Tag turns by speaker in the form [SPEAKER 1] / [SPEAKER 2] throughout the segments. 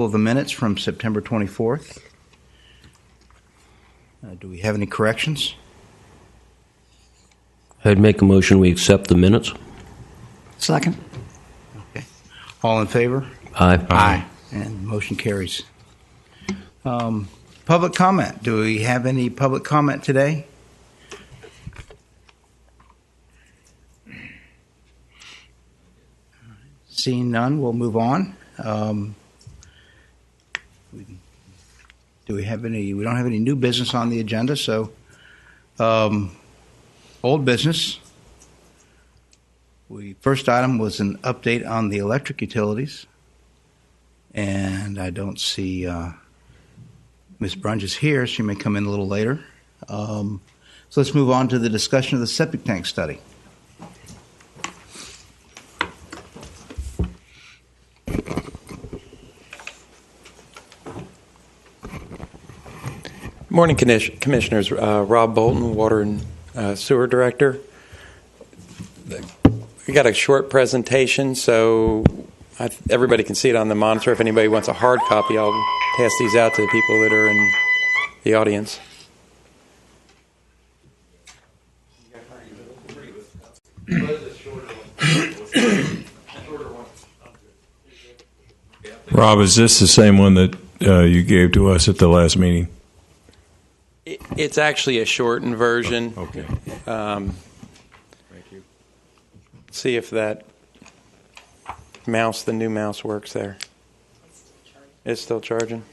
[SPEAKER 1] Of the minutes from September 24th. Do we have any corrections?
[SPEAKER 2] I'd make a motion we accept the minutes.
[SPEAKER 3] Second.
[SPEAKER 1] Okay. All in favor?
[SPEAKER 2] Aye.
[SPEAKER 1] Aye. And motion carries. Public comment. Do we have any public comment today? Seeing none, we'll move on. Do we have any? We don't have any new business on the agenda, so old business. First item was an update on the electric utilities, and I don't see Ms. Brunge is here. She may come in a little later. So let's move on to the discussion of the septic tank study.
[SPEAKER 4] Morning, Commissioners. Rob Bolton, Water and Sewer Director. We got a short presentation, so everybody can see it on the monitor. If anybody wants a hard copy, I'll pass these out to the people that are in the audience.
[SPEAKER 5] Rob, is this the same one that you gave to us at the last meeting?
[SPEAKER 4] It's actually a shortened version.
[SPEAKER 5] Oh, okay.
[SPEAKER 4] Thank you. See if that mouse, the new mouse, works there. It's still charging.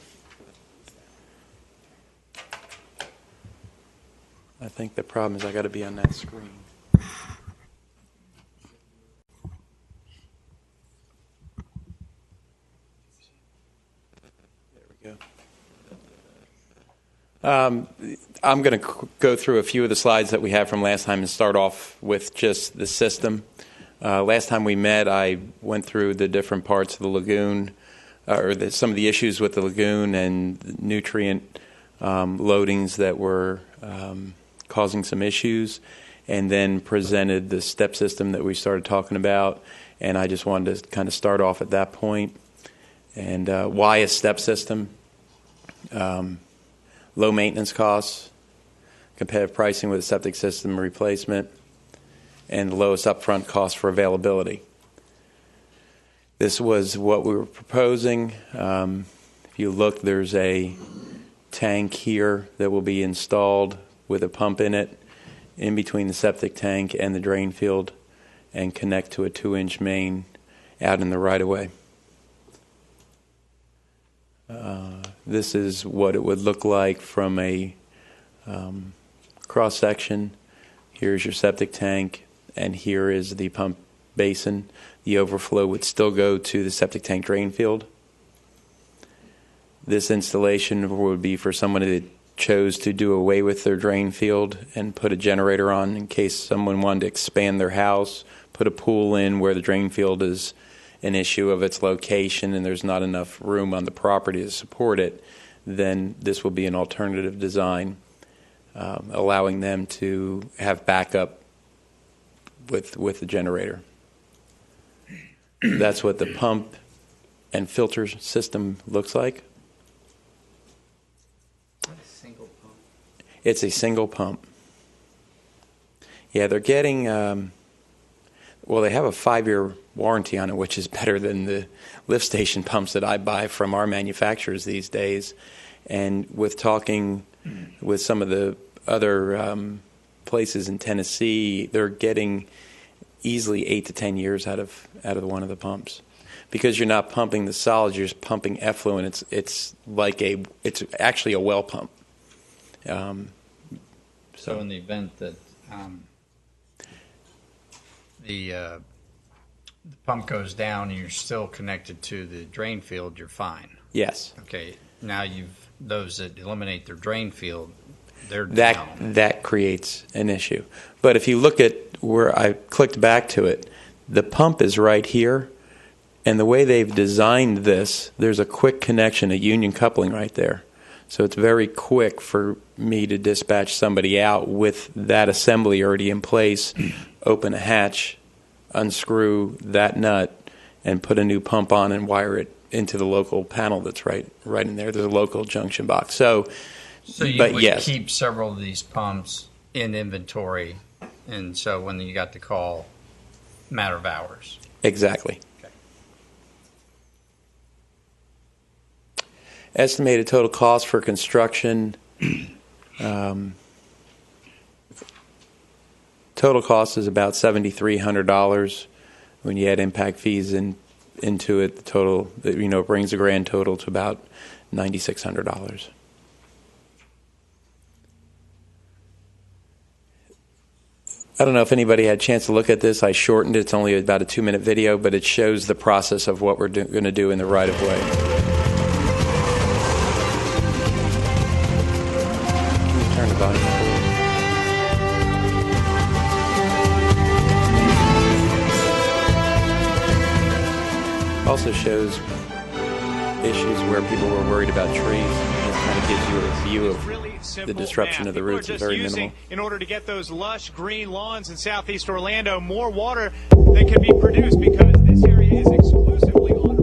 [SPEAKER 4] I think the problem is I got to be on that screen. I'm going to go through a few of the slides that we had from last time and start off with just the system. Last time we met, I went through the different parts of the lagoon, some of the issues with the lagoon and nutrient loadings that were causing some issues, and then presented the step system that we started talking about. And I just wanted to kind of start off at that point. And why a step system? Low maintenance costs, competitive pricing with a septic system replacement, and the lowest upfront cost for availability. This was what we were proposing. If you look, there's a tank here that will be installed with a pump in it in between the septic tank and the drain field and connect to a 2-inch main out in the right-of-way. This is what it would look like from a cross-section. Here's your septic tank, and here is the pump basin. The overflow would still go to the septic tank drain field. This installation would be for someone that chose to do away with their drain field and put a generator on in case someone wanted to expand their house, put a pool in where the drain field is an issue of its location and there's not enough room on the property to support it. Then this will be an alternative design, allowing them to have backup with the generator. That's what the pump and filter system looks like.
[SPEAKER 3] Single pump.
[SPEAKER 4] It's a single pump. Yeah, they're getting, well, they have a 5-year warranty on it, which is better than the lift station pumps that I buy from our manufacturers these days. And with talking with some of the other places in Tennessee, they're getting easily 8 to 10 years out of one of the pumps, because you're not pumping the solids, you're just pumping effluent. It's actually a well pump.
[SPEAKER 3] So in the event that the pump goes down and you're still connected to the drain field, you're fine.
[SPEAKER 4] Yes.
[SPEAKER 3] Okay. Now those that eliminate their drain field, they're down.
[SPEAKER 4] That creates an issue. But if you look at where I clicked back to it, the pump is right here, and the way they've designed this, there's a quick connection, a union coupling right there. So it's very quick for me to dispatch somebody out with that assembly already in place, open a hatch, unscrew that nut, and put a new pump on and wire it into the local panel that's right in there, the local junction box. So
[SPEAKER 3] you
[SPEAKER 4] but
[SPEAKER 3] would
[SPEAKER 4] yes.
[SPEAKER 3] keep several of these pumps in inventory, and so when you got the call, matter of hours.
[SPEAKER 4] Exactly.
[SPEAKER 3] Okay.
[SPEAKER 4] Estimated total cost for construction. Total cost is about $7,300. When you add impact fees into it, the total, brings the grand total to about $9,600. I don't know if anybody had a chance to look at this. I shortened it. It's only about a 2-minute video, but it shows the process of what we're going to do in the right-of-way. Turn the volume up. Also shows issues where people were worried about trees. It kind of gives you a view of the disruption of the roots is very minimal.
[SPEAKER 6] In order to get those lush green lawns in southeast Orlando, more water that can be produced because this area is exclusively on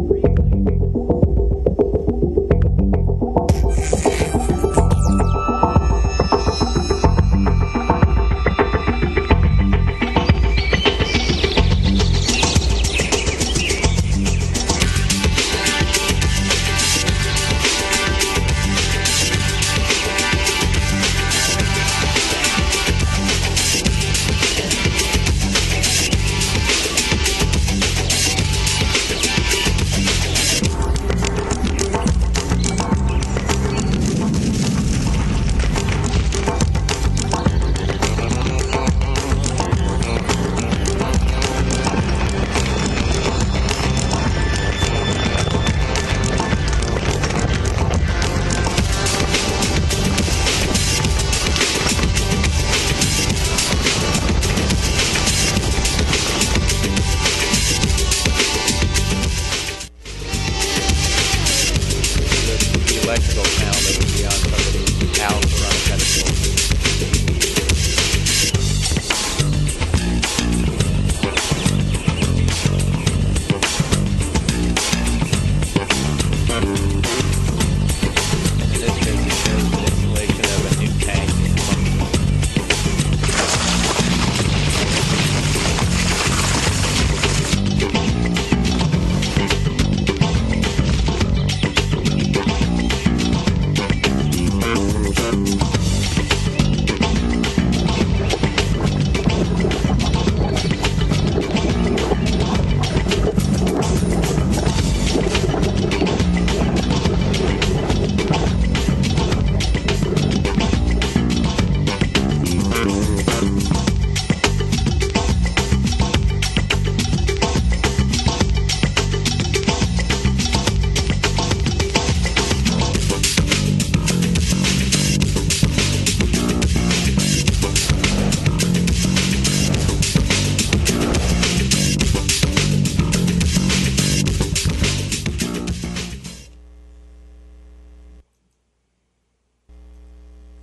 [SPEAKER 4] electrical panel that would be on somebody's house or on a pedestal. In this case, it shows the installation of a new tank.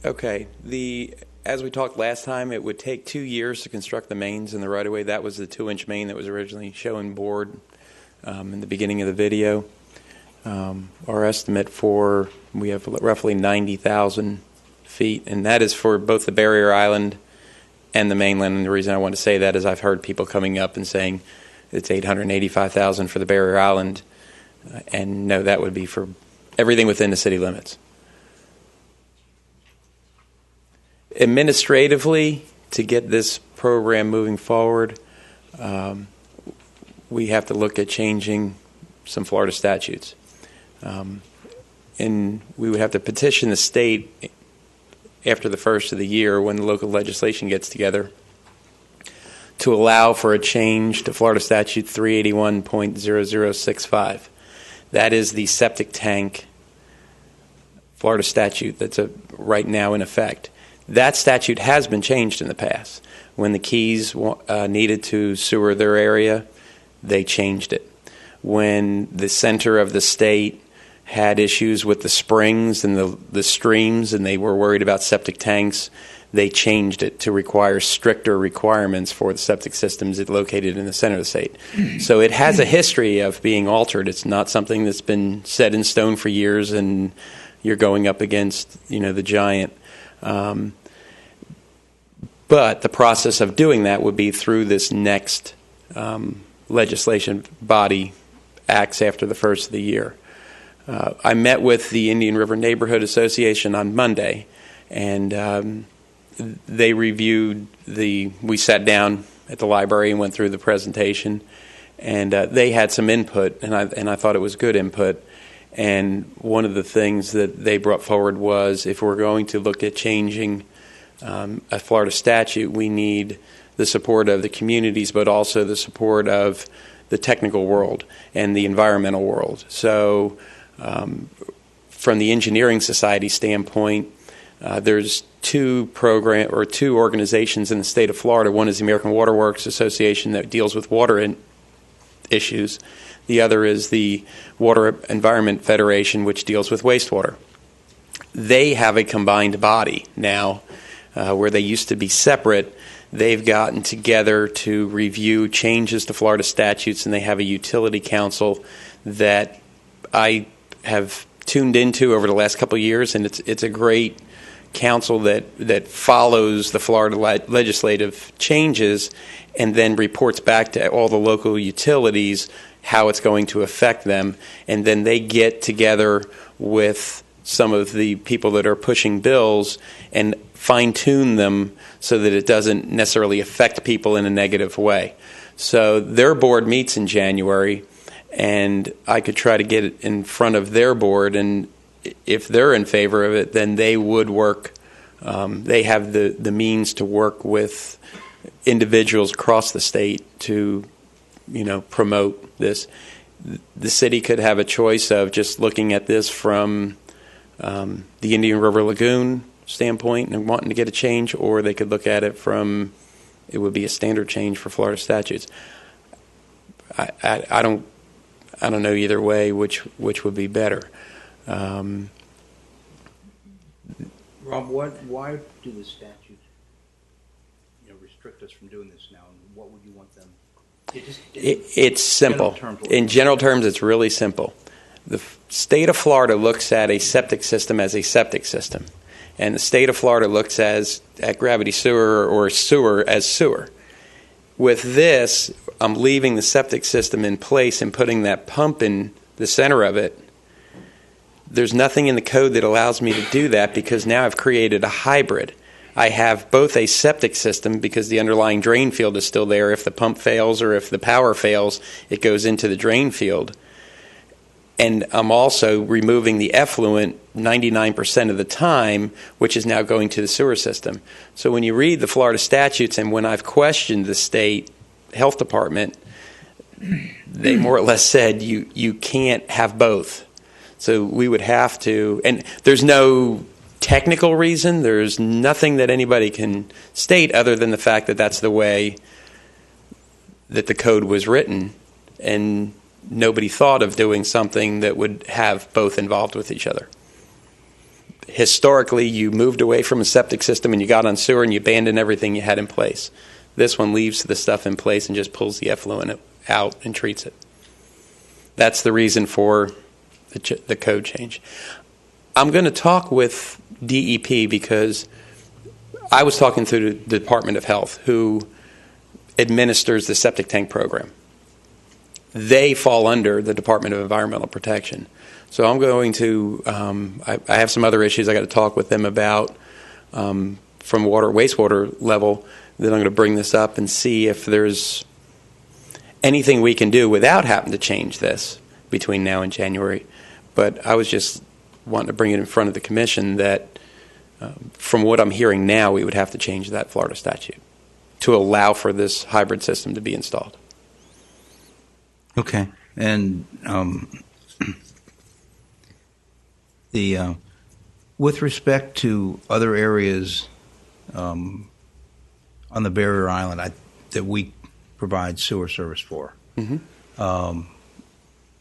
[SPEAKER 4] Okay. As we talked last time, it would take 2 years to construct the mains in the right-of-way. That was the 2-inch main that was originally shown board in the beginning of the video. Our estimate we have roughly 90,000 feet, and that is for both the barrier island and the mainland. And the reason I want to say that is I've heard people coming up and saying it's 885,000 for the barrier island, and no, that would be for everything within the city limits. Administratively, to get this program moving forward, we have to look at changing some Florida statutes. And we would have to petition the state after the first of the year when the local legislation gets together to allow for a change to Florida Statute 381.0065. That is the septic tank Florida statute that's right now in effect. That statute has been changed in the past. When the Keys needed to sewer their area, they changed it. When the center of the state had issues with the springs and the streams and they were worried about septic tanks, they changed it to require stricter requirements for the septic systems located in the center of the state. So it has a history of being altered. It's not something that's been set in stone for years, and you're going up against, the giant. But the process of doing that would be through this next legislation body acts after the first of the year. I met with the Indian River Neighborhood Association on Monday, and they reviewed we sat down at the library and went through the presentation, and they had some input, and I thought it was good input. And one of the things that they brought forward was, if we're going to look at changing a Florida statute, we need the support of the communities, but also the support of the technical world and the environmental world. So from the Engineering Society standpoint, there's two organizations in the state of Florida. One is the American Water Works Association that deals with water issues. The other is the Water Environment Federation, which deals with wastewater. They have a combined body now, where they used to be separate. They've gotten together to review changes to Florida statutes, and they have a utility council that I have tuned into over the last couple of years, and it's a great council that follows the Florida legislative changes and then reports back to all the local utilities how it's going to affect them, and then they get together with some of the people that are pushing bills and fine-tune them so that it doesn't necessarily affect people in a negative way. So their board meets in January, and I could try to get it in front of their board, and if they're in favor of it, then they would work. They have the means to work with individuals across the state to, promote this. The city could have a choice of just looking at this from the Indian River Lagoon standpoint and wanting to get a change, or they could look at it from, it would be a standard change for Florida statutes. I don't know either way which would be better.
[SPEAKER 1] Rob, why do the statutes restrict us from doing this now, and what would you want them?
[SPEAKER 4] It's simple. In general terms, it's really simple. The state of Florida looks at a septic system as a septic system, and the state of Florida looks at gravity sewer or sewer as sewer. With this, I'm leaving the septic system in place and putting that pump in the center of it. There's nothing in the code that allows me to do that, because now I've created a hybrid. I have both a septic system, because the underlying drain field is still there. If the pump fails or if the power fails, it goes into the drain field. And I'm also removing the effluent 99% of the time, which is now going to the sewer system. So when you read the Florida statutes, and when I've questioned the state health department, they more or less said you can't have both. So we would have to, and there's no technical reason, there's nothing that anybody can state other than the fact that that's the way that the code was written, and nobody thought of doing something that would have both involved with each other. Historically, you moved away from a septic system and you got on sewer and you abandoned everything you had in place. This one leaves the stuff in place and just pulls the effluent out and treats it. That's the reason for the code change. I'm going to talk with DEP, because I was talking to the Department of Health, who administers the septic tank program. They fall under the Department of Environmental Protection. So I'm going to, I have some other issues I got to talk with them about from wastewater level. Then I'm going to bring this up and see if there's anything we can do without having to change this between now and January. But I was just wanting to bring it in front of the commission that from what I'm hearing now, we would have to change that Florida statute to allow for this hybrid system to be installed.
[SPEAKER 1] Okay. And with respect to other areas on the barrier island that we provide sewer service for,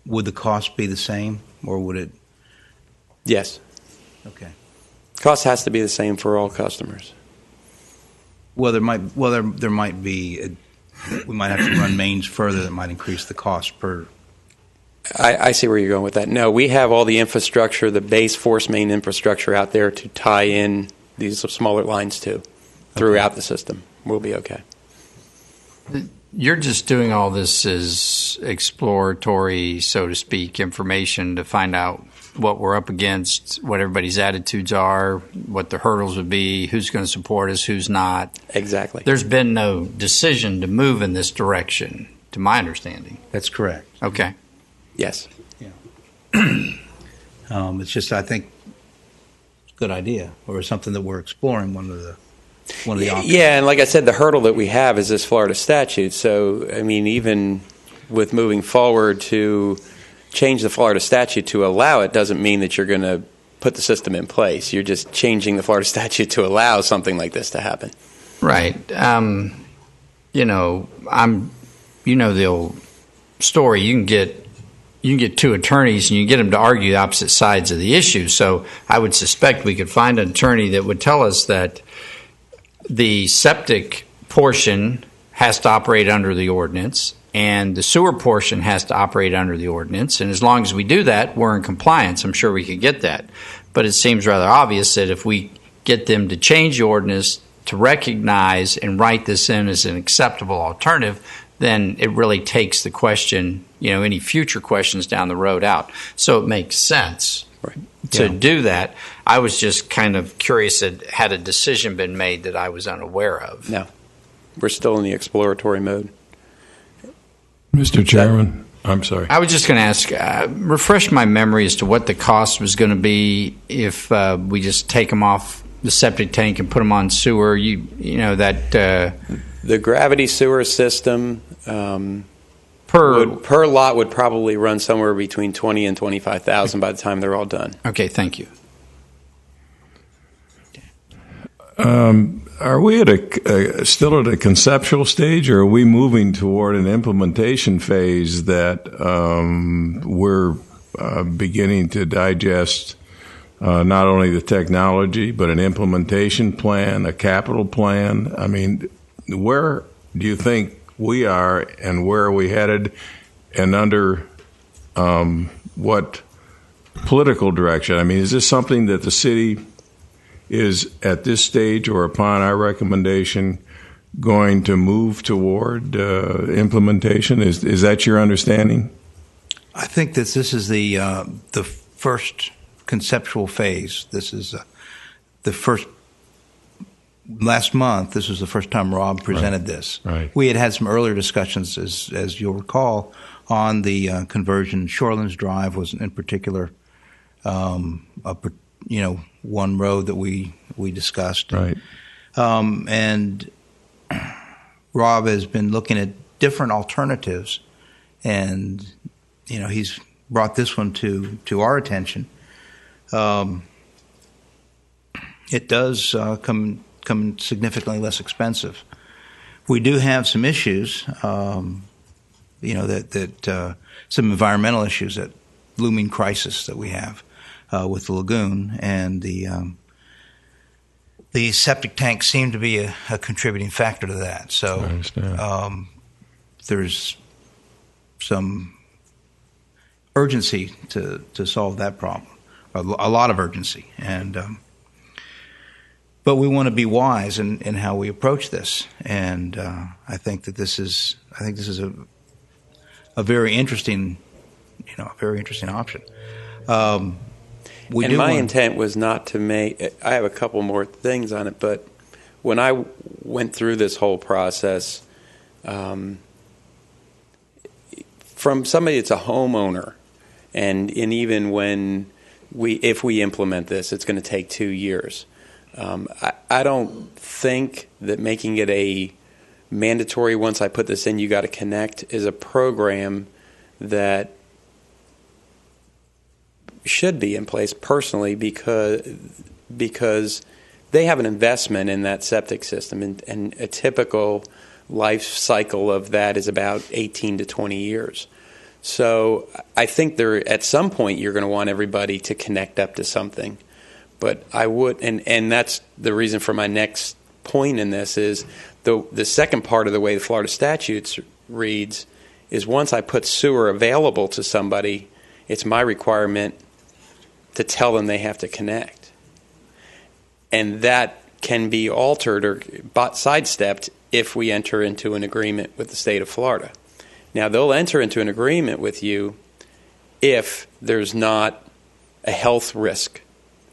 [SPEAKER 1] would the cost be the same, or would it?
[SPEAKER 4] Yes.
[SPEAKER 1] Okay.
[SPEAKER 4] Cost has to be the same for all customers.
[SPEAKER 1] Well, there might be. We might have to run mains further that might increase the cost per.
[SPEAKER 4] I see where you're going with that. No, we have all the infrastructure, the base force main infrastructure out there to tie in these smaller lines to throughout the system. We'll be okay.
[SPEAKER 3] You're just doing all this as exploratory, so to speak, information to find out what we're up against, what everybody's attitudes are, what the hurdles would be, who's going to support us, who's not.
[SPEAKER 4] Exactly.
[SPEAKER 3] There's been no decision to move in this direction, to my understanding.
[SPEAKER 1] That's correct.
[SPEAKER 3] Okay.
[SPEAKER 4] Yes.
[SPEAKER 1] It's just, I think, it's a good idea, or something that we're exploring. One of the options.
[SPEAKER 4] Yeah, and like I said, the hurdle that we have is this Florida statute. So, I mean, even with moving forward to change the Florida statute to allow it doesn't mean that you're going to put the system in place. You're just changing the Florida statute to allow something like this to happen.
[SPEAKER 3] Right. You know the old story. You can get two attorneys and you get them to argue opposite sides of the issue. So I would suspect we could find an attorney that would tell us that the septic portion has to operate under the ordinance and the sewer portion has to operate under the ordinance. And as long as we do that, we're in compliance. I'm sure we could get that. But it seems rather obvious that if we get them to change the ordinance to recognize and write this in as an acceptable alternative, then it really takes the question, any future questions down the road out. So it makes sense to do that. I was just kind of curious, had a decision been made that I was unaware of?
[SPEAKER 4] No. We're still in the exploratory mode.
[SPEAKER 5] Mr. Chairman, I'm sorry.
[SPEAKER 3] I was just going to ask, refresh my memory as to what the cost was going to be if we just take them off the septic tank and put them on sewer. The
[SPEAKER 4] gravity sewer system per lot would probably run somewhere between $20,000 and $25,000 by the time they're all done.
[SPEAKER 3] Okay, thank you.
[SPEAKER 5] Are we still at a conceptual stage, or are we moving toward an implementation phase that we're beginning to digest not only the technology, but an implementation plan, a capital plan? I mean, where do you think we are, and where are we headed, and under what political direction? I mean, is this something that the city is at this stage, or upon our recommendation, going to move toward implementation? Is that your understanding?
[SPEAKER 1] I think that this is the first conceptual phase. This is the first. Last month, this was the first time Rob presented this.
[SPEAKER 5] Right.
[SPEAKER 1] We had some earlier discussions, as you'll recall, on the conversion. Shorelands Drive was in particular, one road that we discussed.
[SPEAKER 5] Right.
[SPEAKER 1] And Rob has been looking at different alternatives, and he's brought this one to our attention. It does come significantly less expensive. We do have some issues, some environmental issues, that looming crisis that we have with the lagoon, and the septic tanks seem to be a contributing factor to that. So there's some urgency to solve that problem, a lot of urgency, and but we want to be wise in how we approach this, and I think this is a very interesting, option.
[SPEAKER 4] My intent was not to make. I have a couple more things on it, but when I went through this whole process, from somebody that's a homeowner, and even when if we implement this, it's going to take 2 years. I don't think that making it a mandatory, once I put this in, you got to connect, is a program that should be in place personally, because they have an investment in that septic system, and a typical life cycle of that is about 18 to 20 years. So I think at some point you're going to want everybody to connect up to something. But I would, and that's the reason for my next point in this is the second part of the way the Florida statutes reads is once I put sewer available to somebody, it's my requirement to tell them they have to connect. And that can be altered or sidestepped if we enter into an agreement with the state of Florida. Now, they'll enter into an agreement with you if there's not a health risk.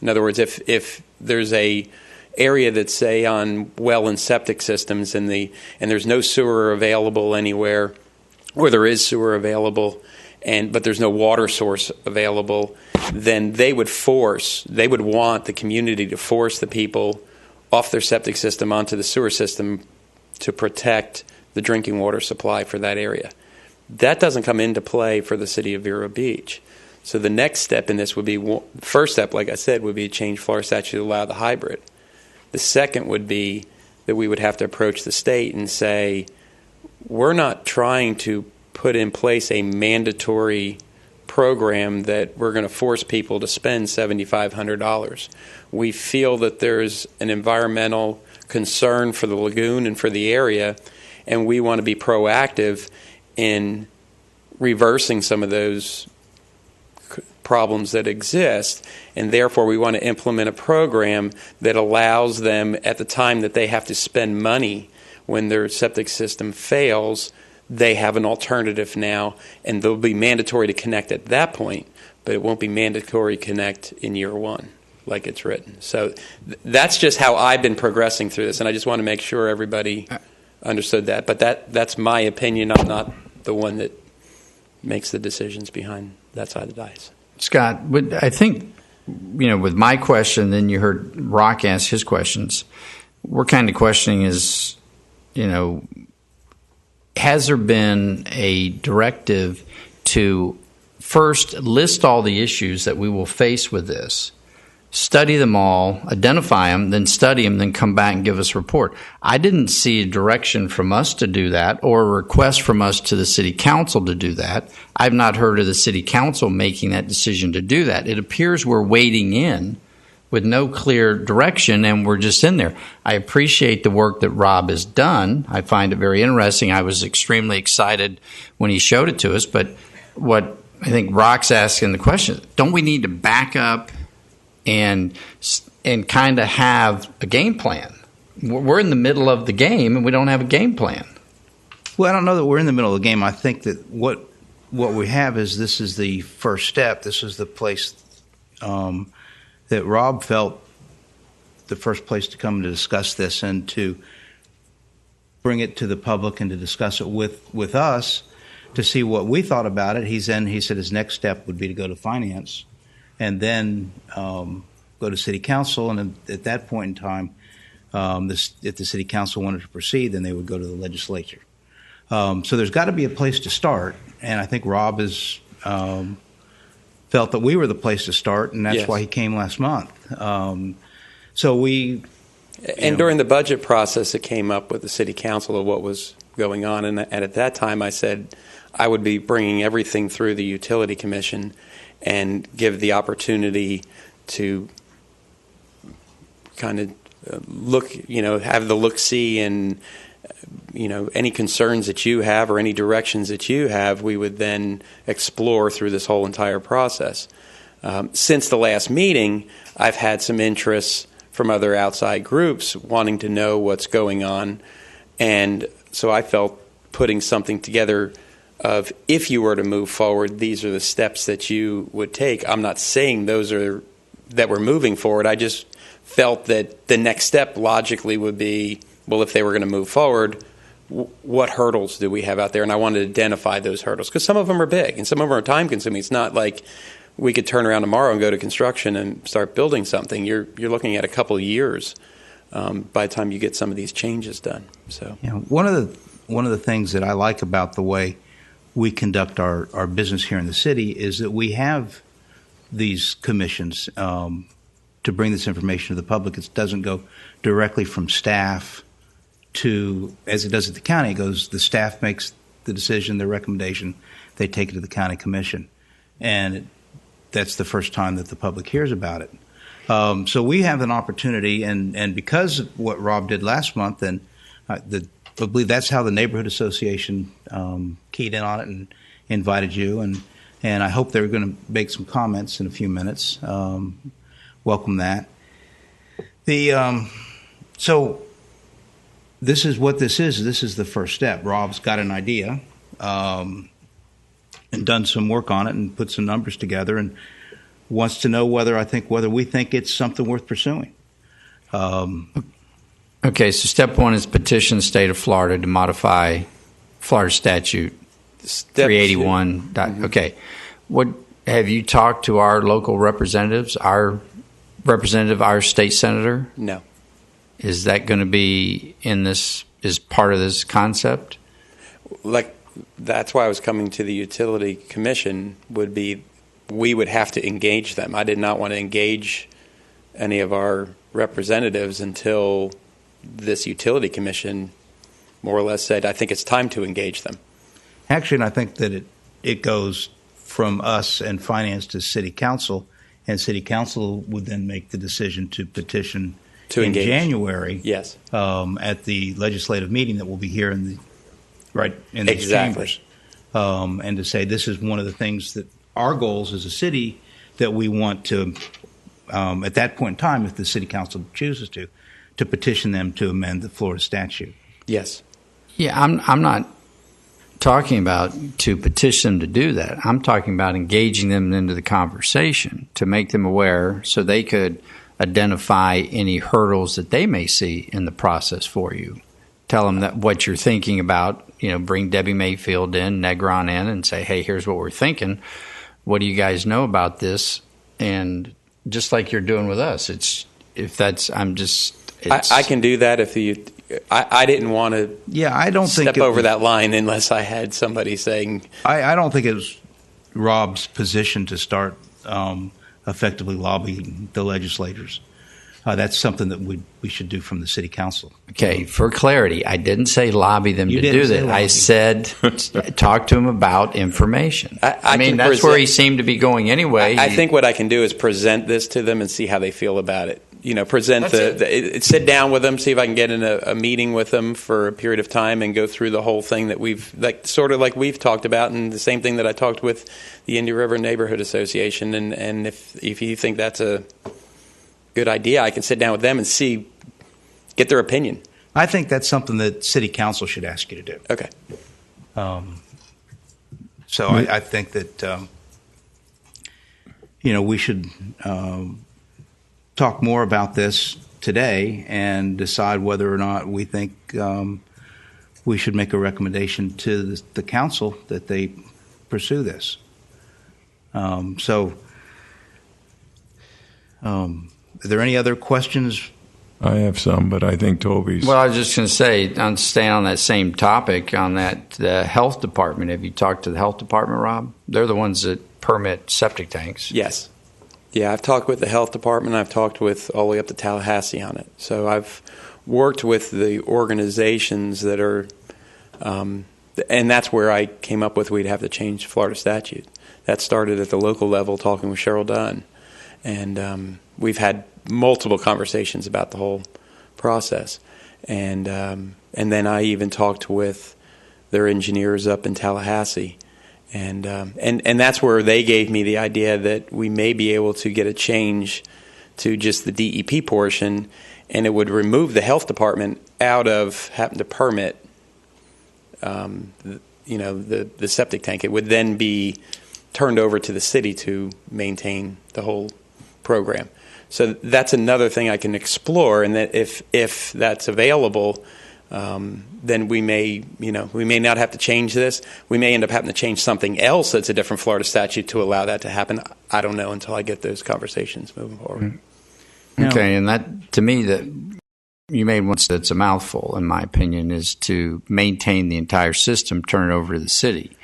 [SPEAKER 4] In other words, if there's a area that's, say, on well and septic systems and there's no sewer available anywhere, or there is sewer available, but there's no water source available, then they would want the community to force the people off their septic system onto the sewer system to protect the drinking water supply for that area. That doesn't come into play for the city of Vero Beach. So the next step in this would be, first step, like I said, would be to change Florida statute to allow the hybrid. The second would be that we would have to approach the state and say, we're not trying to put in place a mandatory program that we're going to force people to spend $7,500. We feel that there's an environmental concern for the lagoon and for the area, and we want to be proactive in reversing some of those problems that exist, and therefore we want to implement a program that allows them, at the time that they have to spend money when their septic system fails, they have an alternative now, and they'll be mandatory to connect at that point, but it won't be mandatory to connect in year one like it's written. So that's just how I've been progressing through this, and I just want to make sure everybody understood that. But that's my opinion. I'm not the one that makes the decisions behind that side of the dice.
[SPEAKER 3] Scott, I think, with my question, then you heard Rock ask his questions. We're kind of questioning is, has there been a directive to first list all the issues that we will face with this, study them all, identify them, then study them, then come back and give us a report? I didn't see a direction from us to do that or a request from us to the city council to do that. I've not heard of the city council making that decision to do that. It appears we're wading in with no clear direction, and we're just in there. I appreciate the work that Rob has done. I find it very interesting. I was extremely excited when he showed it to us, but what I think Rock's asking the question, don't we need to back up and kind of have a game plan? We're in the middle of the game, and we don't have a game plan.
[SPEAKER 1] Well, I don't know that we're in the middle of the game. I think that what we have is this is the first step. This is the place that Rob felt the first place to come to discuss this and to bring it to the public and to discuss it with us to see what we thought about it. He said his next step would be to go to finance and then go to city council. And at that point in time, if the city council wanted to proceed, then they would go to the legislature. So there's got to be a place to start. And I think Rob has felt that we were the place to start, and that's why he came last month. During
[SPEAKER 4] the budget process, it came up with the city council of what was going on. And at that time, I said I would be bringing everything through the utility commission and give the opportunity to kind of have the look-see and any concerns that you have or any directions that you have, we would then explore through this whole entire process. Since the last meeting, I've had some interests from other outside groups wanting to know what's going on. And so I felt putting something together of, if you were to move forward, these are the steps that you would take. I'm not saying those are that we're moving forward. I just felt that the next step logically would be, well, if they were going to move forward, what hurdles do we have out there? And I wanted to identify those hurdles because some of them are big and some of them are time consuming. It's not like we could turn around tomorrow and go to construction and start building something. You're looking at a couple of years by the time you get some of these changes done. So
[SPEAKER 1] one of the things that I like about the way we conduct our business here in the city is that we have these commissions to bring this information to the public. It doesn't go directly from staff to, as it does at the county. It goes, the staff makes the decision, the recommendation, they take it to the county commission. And that's the first time that the public hears about it. So we have an opportunity, and because of what Rob did last month, and I believe that's how the neighborhood association keyed in on it and invited you, and I hope they're going to make some comments in a few minutes. Welcome that. So this is what this is. This is the first step. Rob's got an idea and done some work on it and put some numbers together and wants to know whether we think it's something worth pursuing.
[SPEAKER 3] Okay, so step one is petition the state of Florida to modify Florida statute 381. Okay, what have you talked to our local representatives? Our representative, our state senator?
[SPEAKER 4] No.
[SPEAKER 3] Is that going to be in this? Is part of this concept?
[SPEAKER 4] That's why I was coming to the utility commission. We would have to engage them. I did not want to engage any of our representatives until this utility commission more or less said, I think it's time to engage them.
[SPEAKER 1] Actually, and I think that it goes from us and finance to city council, and city council would then make the decision to petition
[SPEAKER 4] to engage
[SPEAKER 1] in January.
[SPEAKER 4] Yes.
[SPEAKER 1] At the legislative meeting that will be here in these chambers. And to say this is one of the things that our goals as a city that we want to, at that point in time, if the city council chooses to petition them to amend the Florida statute.
[SPEAKER 4] Yes.
[SPEAKER 3] Yeah, I'm not talking about to petition them to do that. I'm talking about engaging them into the conversation to make them aware so they could identify any hurdles that they may see in the process for you. Tell them that what you're thinking about, bring Debbie Mayfield in, Negron in, and say, hey, here's what we're thinking. What do you guys know about this? And just like you're doing with us,
[SPEAKER 4] I can do that if I didn't want to step over that line unless I had somebody saying.
[SPEAKER 1] I don't think it was Rob's position to start effectively lobbying the legislators. That's something that we should do from the city council.
[SPEAKER 3] Okay, for clarity, I didn't say lobby them to do that. I said talk to them about information. I mean, that's where he seemed to be going anyway.
[SPEAKER 4] I think what I can do is present this to them and see how they feel about it. Sit down with them, see if I can get in a meeting with them for a period of time and go through the whole thing that we've talked about, and the same thing that I talked with the Indian River Neighborhood Association. And if you think that's a good idea, I can sit down with them and get their opinion.
[SPEAKER 1] I think that's something that city council should ask you to do.
[SPEAKER 4] Okay.
[SPEAKER 1] So I think that we should talk more about this today and decide whether or not we think we should make a recommendation to the council that they pursue this. Are there any other questions?
[SPEAKER 5] I have some, but I think Toby's.
[SPEAKER 3] Well, I was just going to say, on staying on that same topic, the health department. Have you talked to the health department, Rob? They're the ones that permit septic tanks.
[SPEAKER 4] Yes. Yeah, I've talked with the health department. I've talked with all the way up to Tallahassee on it. So I've worked with the organizations that are, and that's where I came up with we'd have to change Florida statute. That started at the local level, talking with Cheryl Dunn. And we've had multiple conversations about the whole process. And then I even talked with their engineers up in Tallahassee. And that's where they gave me the idea that we may be able to get a change to just the DEP portion, and it would remove the health department out of having to permit, the septic tank. It would then be turned over to the city to maintain the whole program. So that's another thing I can explore, and that if that's available, then we may not have to change this. We may end up having to change something else that's a different Florida statute to allow that to happen. I don't know until I get those conversations moving forward.
[SPEAKER 3] Okay, and that, to me, that you made one that's a mouthful, in my opinion, is to maintain the entire system, turn it over to the city.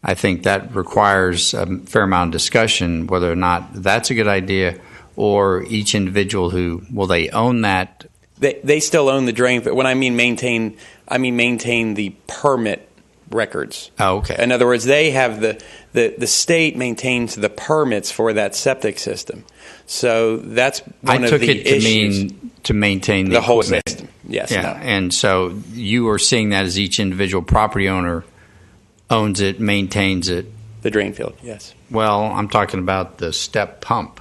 [SPEAKER 3] I think that requires a fair amount of discussion whether or not that's a good idea, or each individual will they own that?
[SPEAKER 4] They still own the drain, but when I mean maintain the permit records.
[SPEAKER 3] Oh, okay.
[SPEAKER 4] In other words, they have the state maintains the permits for that septic system. So that's one
[SPEAKER 3] I
[SPEAKER 4] of
[SPEAKER 3] took
[SPEAKER 4] the
[SPEAKER 3] it to
[SPEAKER 4] issues.
[SPEAKER 3] mean to maintain
[SPEAKER 4] The whole
[SPEAKER 3] equipment.
[SPEAKER 4] system. Yes.
[SPEAKER 3] Yeah,
[SPEAKER 4] No.
[SPEAKER 3] and so you are seeing that as each individual property owner owns it, maintains it.
[SPEAKER 4] The drain field, yes.
[SPEAKER 3] Well, I'm talking about the step pump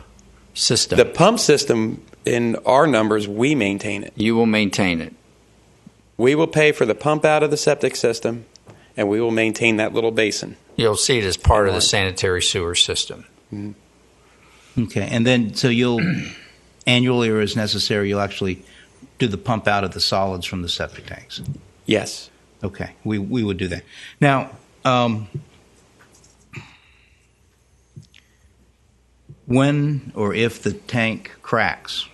[SPEAKER 3] system.
[SPEAKER 4] The pump system, in our numbers, we maintain it.
[SPEAKER 3] You will maintain it.
[SPEAKER 4] We will pay for the pump out of the septic system, and we will maintain that little basin.
[SPEAKER 3] You'll see it as part of the sanitary sewer system.
[SPEAKER 1] Okay, and then so you'll annually or as necessary, you'll actually do the pump out of the solids from the septic tanks.
[SPEAKER 4] Yes.
[SPEAKER 1] Okay, we would do that. Now, when or if the tank cracks,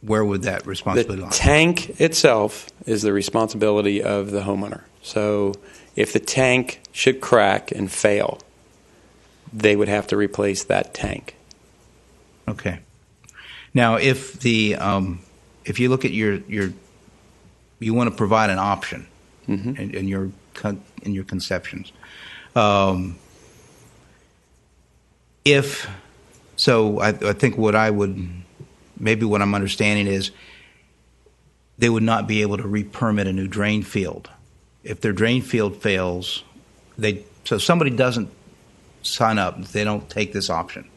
[SPEAKER 1] where would that responsibility
[SPEAKER 4] The
[SPEAKER 1] lie?
[SPEAKER 4] tank itself is the responsibility of the homeowner. So if the tank should crack and fail, they would have to replace that tank.
[SPEAKER 1] Okay. Now, if the if you look at your you want to provide an option in your conceptions. If so, I think what I'm understanding is they would not be able to re-permit a new drain field if their drain field fails. So somebody doesn't sign up, they don't take this option.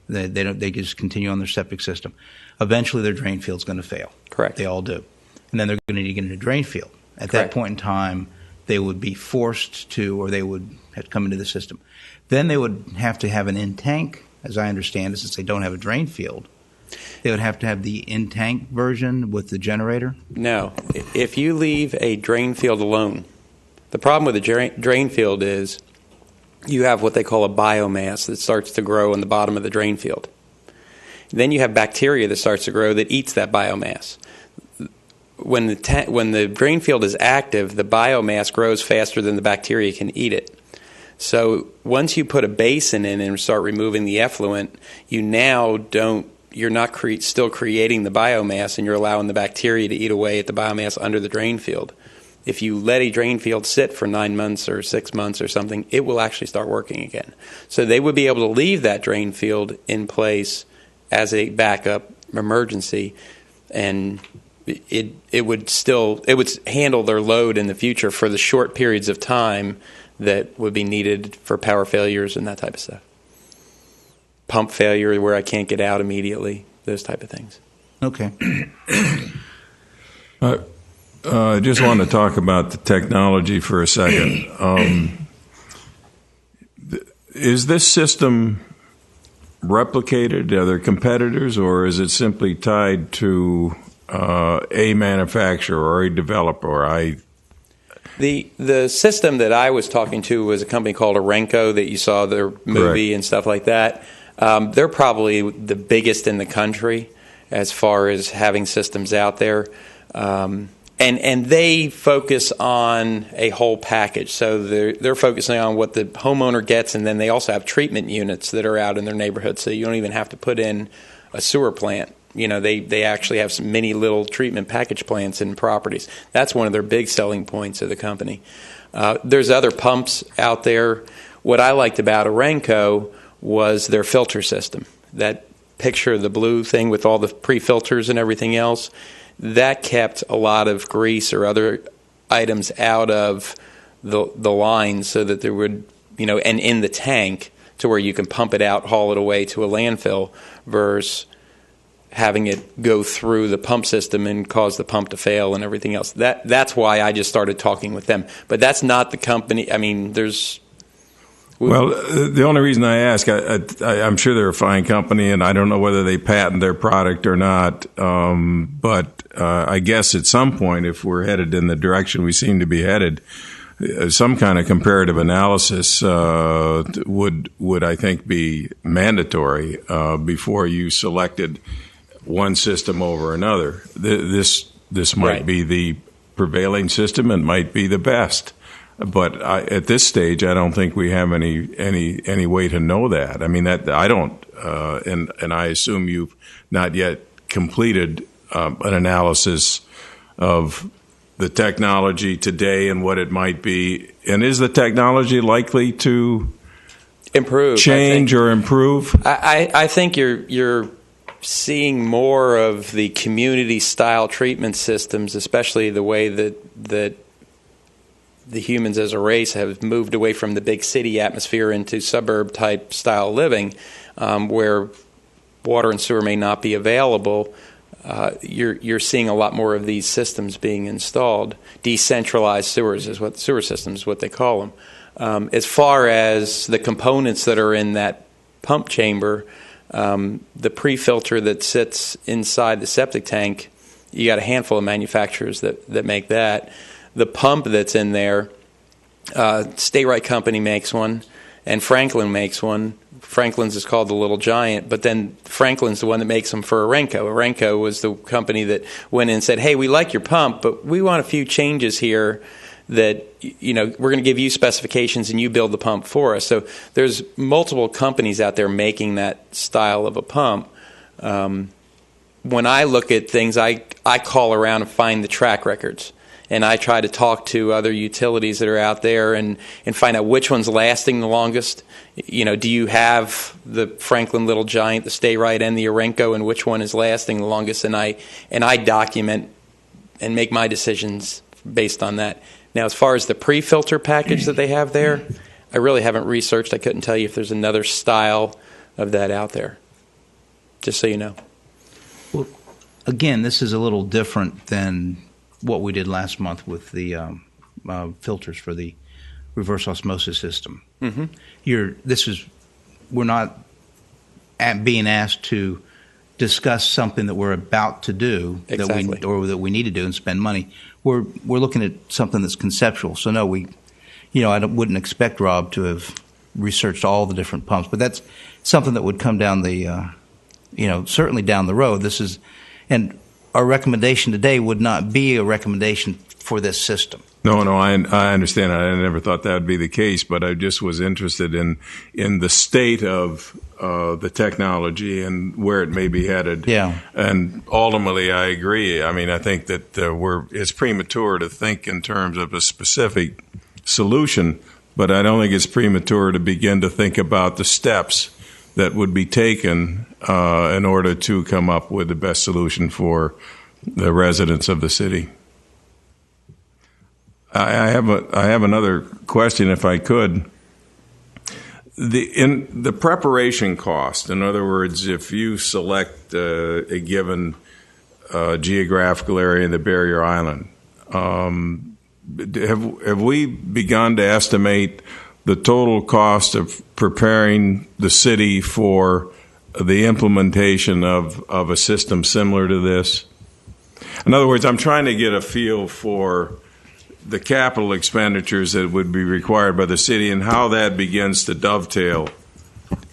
[SPEAKER 1] They just continue on their septic system. Eventually, their drain field's going to fail.
[SPEAKER 4] Correct.
[SPEAKER 1] They all do, and then they're going to need to get a new drain field. At
[SPEAKER 4] Correct.
[SPEAKER 1] that point in time, they would be forced to, or they would have to come into the system. Then they would have to have an in-tank, as I understand it, since they don't have a drain field. They would have to have the in-tank version with the generator.
[SPEAKER 4] No. If you leave a drain field alone, the problem with a drain field is you have what they call a biomass that starts to grow in the bottom of the drain field. Then you have bacteria that starts to grow that eats that biomass. When the drain field is active, the biomass grows faster than the bacteria can eat it. So once you put a basin in and start removing the effluent, you're not still creating the biomass, and you're allowing the bacteria to eat away at the biomass under the drain field. If you let a drain field sit for 9 months or 6 months or something, it will actually start working again. So they would be able to leave that drain field in place as a backup emergency, and it would handle their load in the future for the short periods of time that would be needed for power failures and that type of stuff. Pump failure where I can't get out immediately, those type of things.
[SPEAKER 1] Okay.
[SPEAKER 5] I just want to talk about the technology for a second. Is this system replicated? Are there competitors, or is it simply tied to a manufacturer or a developer?
[SPEAKER 4] The system that I was talking to was a company called Orenco that you saw their movie
[SPEAKER 5] Correct.
[SPEAKER 4] and stuff like that. They're probably the biggest in the country as far as having systems out there. And they focus on a whole package. So they're focusing on what the homeowner gets, and then they also have treatment units that are out in their neighborhood, so you don't even have to put in a sewer plant. You know, they actually have some mini little treatment package plants in properties. That's one of their big selling points of the company. There's other pumps out there. What I liked about Orenco was their filter system. That picture of the blue thing with all the pre-filters and everything else, that kept a lot of grease or other items out of the line, so that there would, and in the tank to where you can pump it out, haul it away to a landfill, versus having it go through the pump system and cause the pump to fail and everything else. That's why I just started talking with them. But that's not the company. I mean, there's...
[SPEAKER 5] Well, the only reason I ask, I'm sure they're a fine company, and I don't know whether they patent their product or not. But I guess at some point, if we're headed in the direction we seem to be headed, some kind of comparative analysis would I think be mandatory before you selected one system over another. This might
[SPEAKER 4] Right.
[SPEAKER 5] be the prevailing system and might be the best. But at this stage, I don't think we have any way to know that. I mean, that I don't, and I assume you've not yet completed an analysis of the technology today and what it might be. And is the technology likely to
[SPEAKER 4] improve,
[SPEAKER 5] change or improve?
[SPEAKER 4] I think you're seeing more of the community style treatment systems, especially the way that the humans as a race have moved away from the big city atmosphere into suburb type style living, where water and sewer may not be available. You're seeing a lot more of these systems being installed. Decentralized sewers is what sewer systems is what they call them. As far as the components that are in that pump chamber, the pre-filter that sits inside the septic tank, you got a handful of manufacturers that make that. The pump that's in there, Stay Right Company makes one, and Franklin makes one. Franklin's is called the Little Giant, but then Franklin's the one that makes them for Arenco. Arenco was the company that went in and said, hey, we like your pump, but we want a few changes here that, we're going to give you specifications and you build the pump for us. So there's multiple companies out there making that style of a pump. When I look at things, I call around and find the track records. And I try to talk to other utilities that are out there and find out which one's lasting the longest. Do you have the Franklin Little Giant, the Stay Right, and the Arenco, and which one is lasting the longest? And I document and make my decisions based on that. Now, as far as the pre-filter package that they have there, I really haven't researched. I couldn't tell you if there's another style of that out there, just so you know.
[SPEAKER 1] Well, again, this is a little different than what we did last month with the filters for the reverse osmosis system.
[SPEAKER 4] Mm-hmm.
[SPEAKER 1] We're not being asked to discuss something that we're about to do
[SPEAKER 4] exactly.
[SPEAKER 1] that we need to do and spend money. We're looking at something that's conceptual. So no, I wouldn't expect Rob to have researched all the different pumps, but that's something that would come down the certainly down the road. And our recommendation today would not be a recommendation for this system.
[SPEAKER 5] No, I understand. I never thought that would be the case, but I just was interested in the state of the technology and where it may be headed.
[SPEAKER 1] Yeah.
[SPEAKER 5] And ultimately, I agree. I mean, I think that it's premature to think in terms of a specific solution, but I don't think it's premature to begin to think about the steps that would be taken in order to come up with the best solution for the residents of the city. I have another question, if I could. In the preparation cost, in other words, if you select a given geographical area in the Barrier Island, have we begun to estimate the total cost of preparing the city for the implementation of a system similar to this? In other words, I'm trying to get a feel for the capital expenditures that would be required by the city and how that begins to dovetail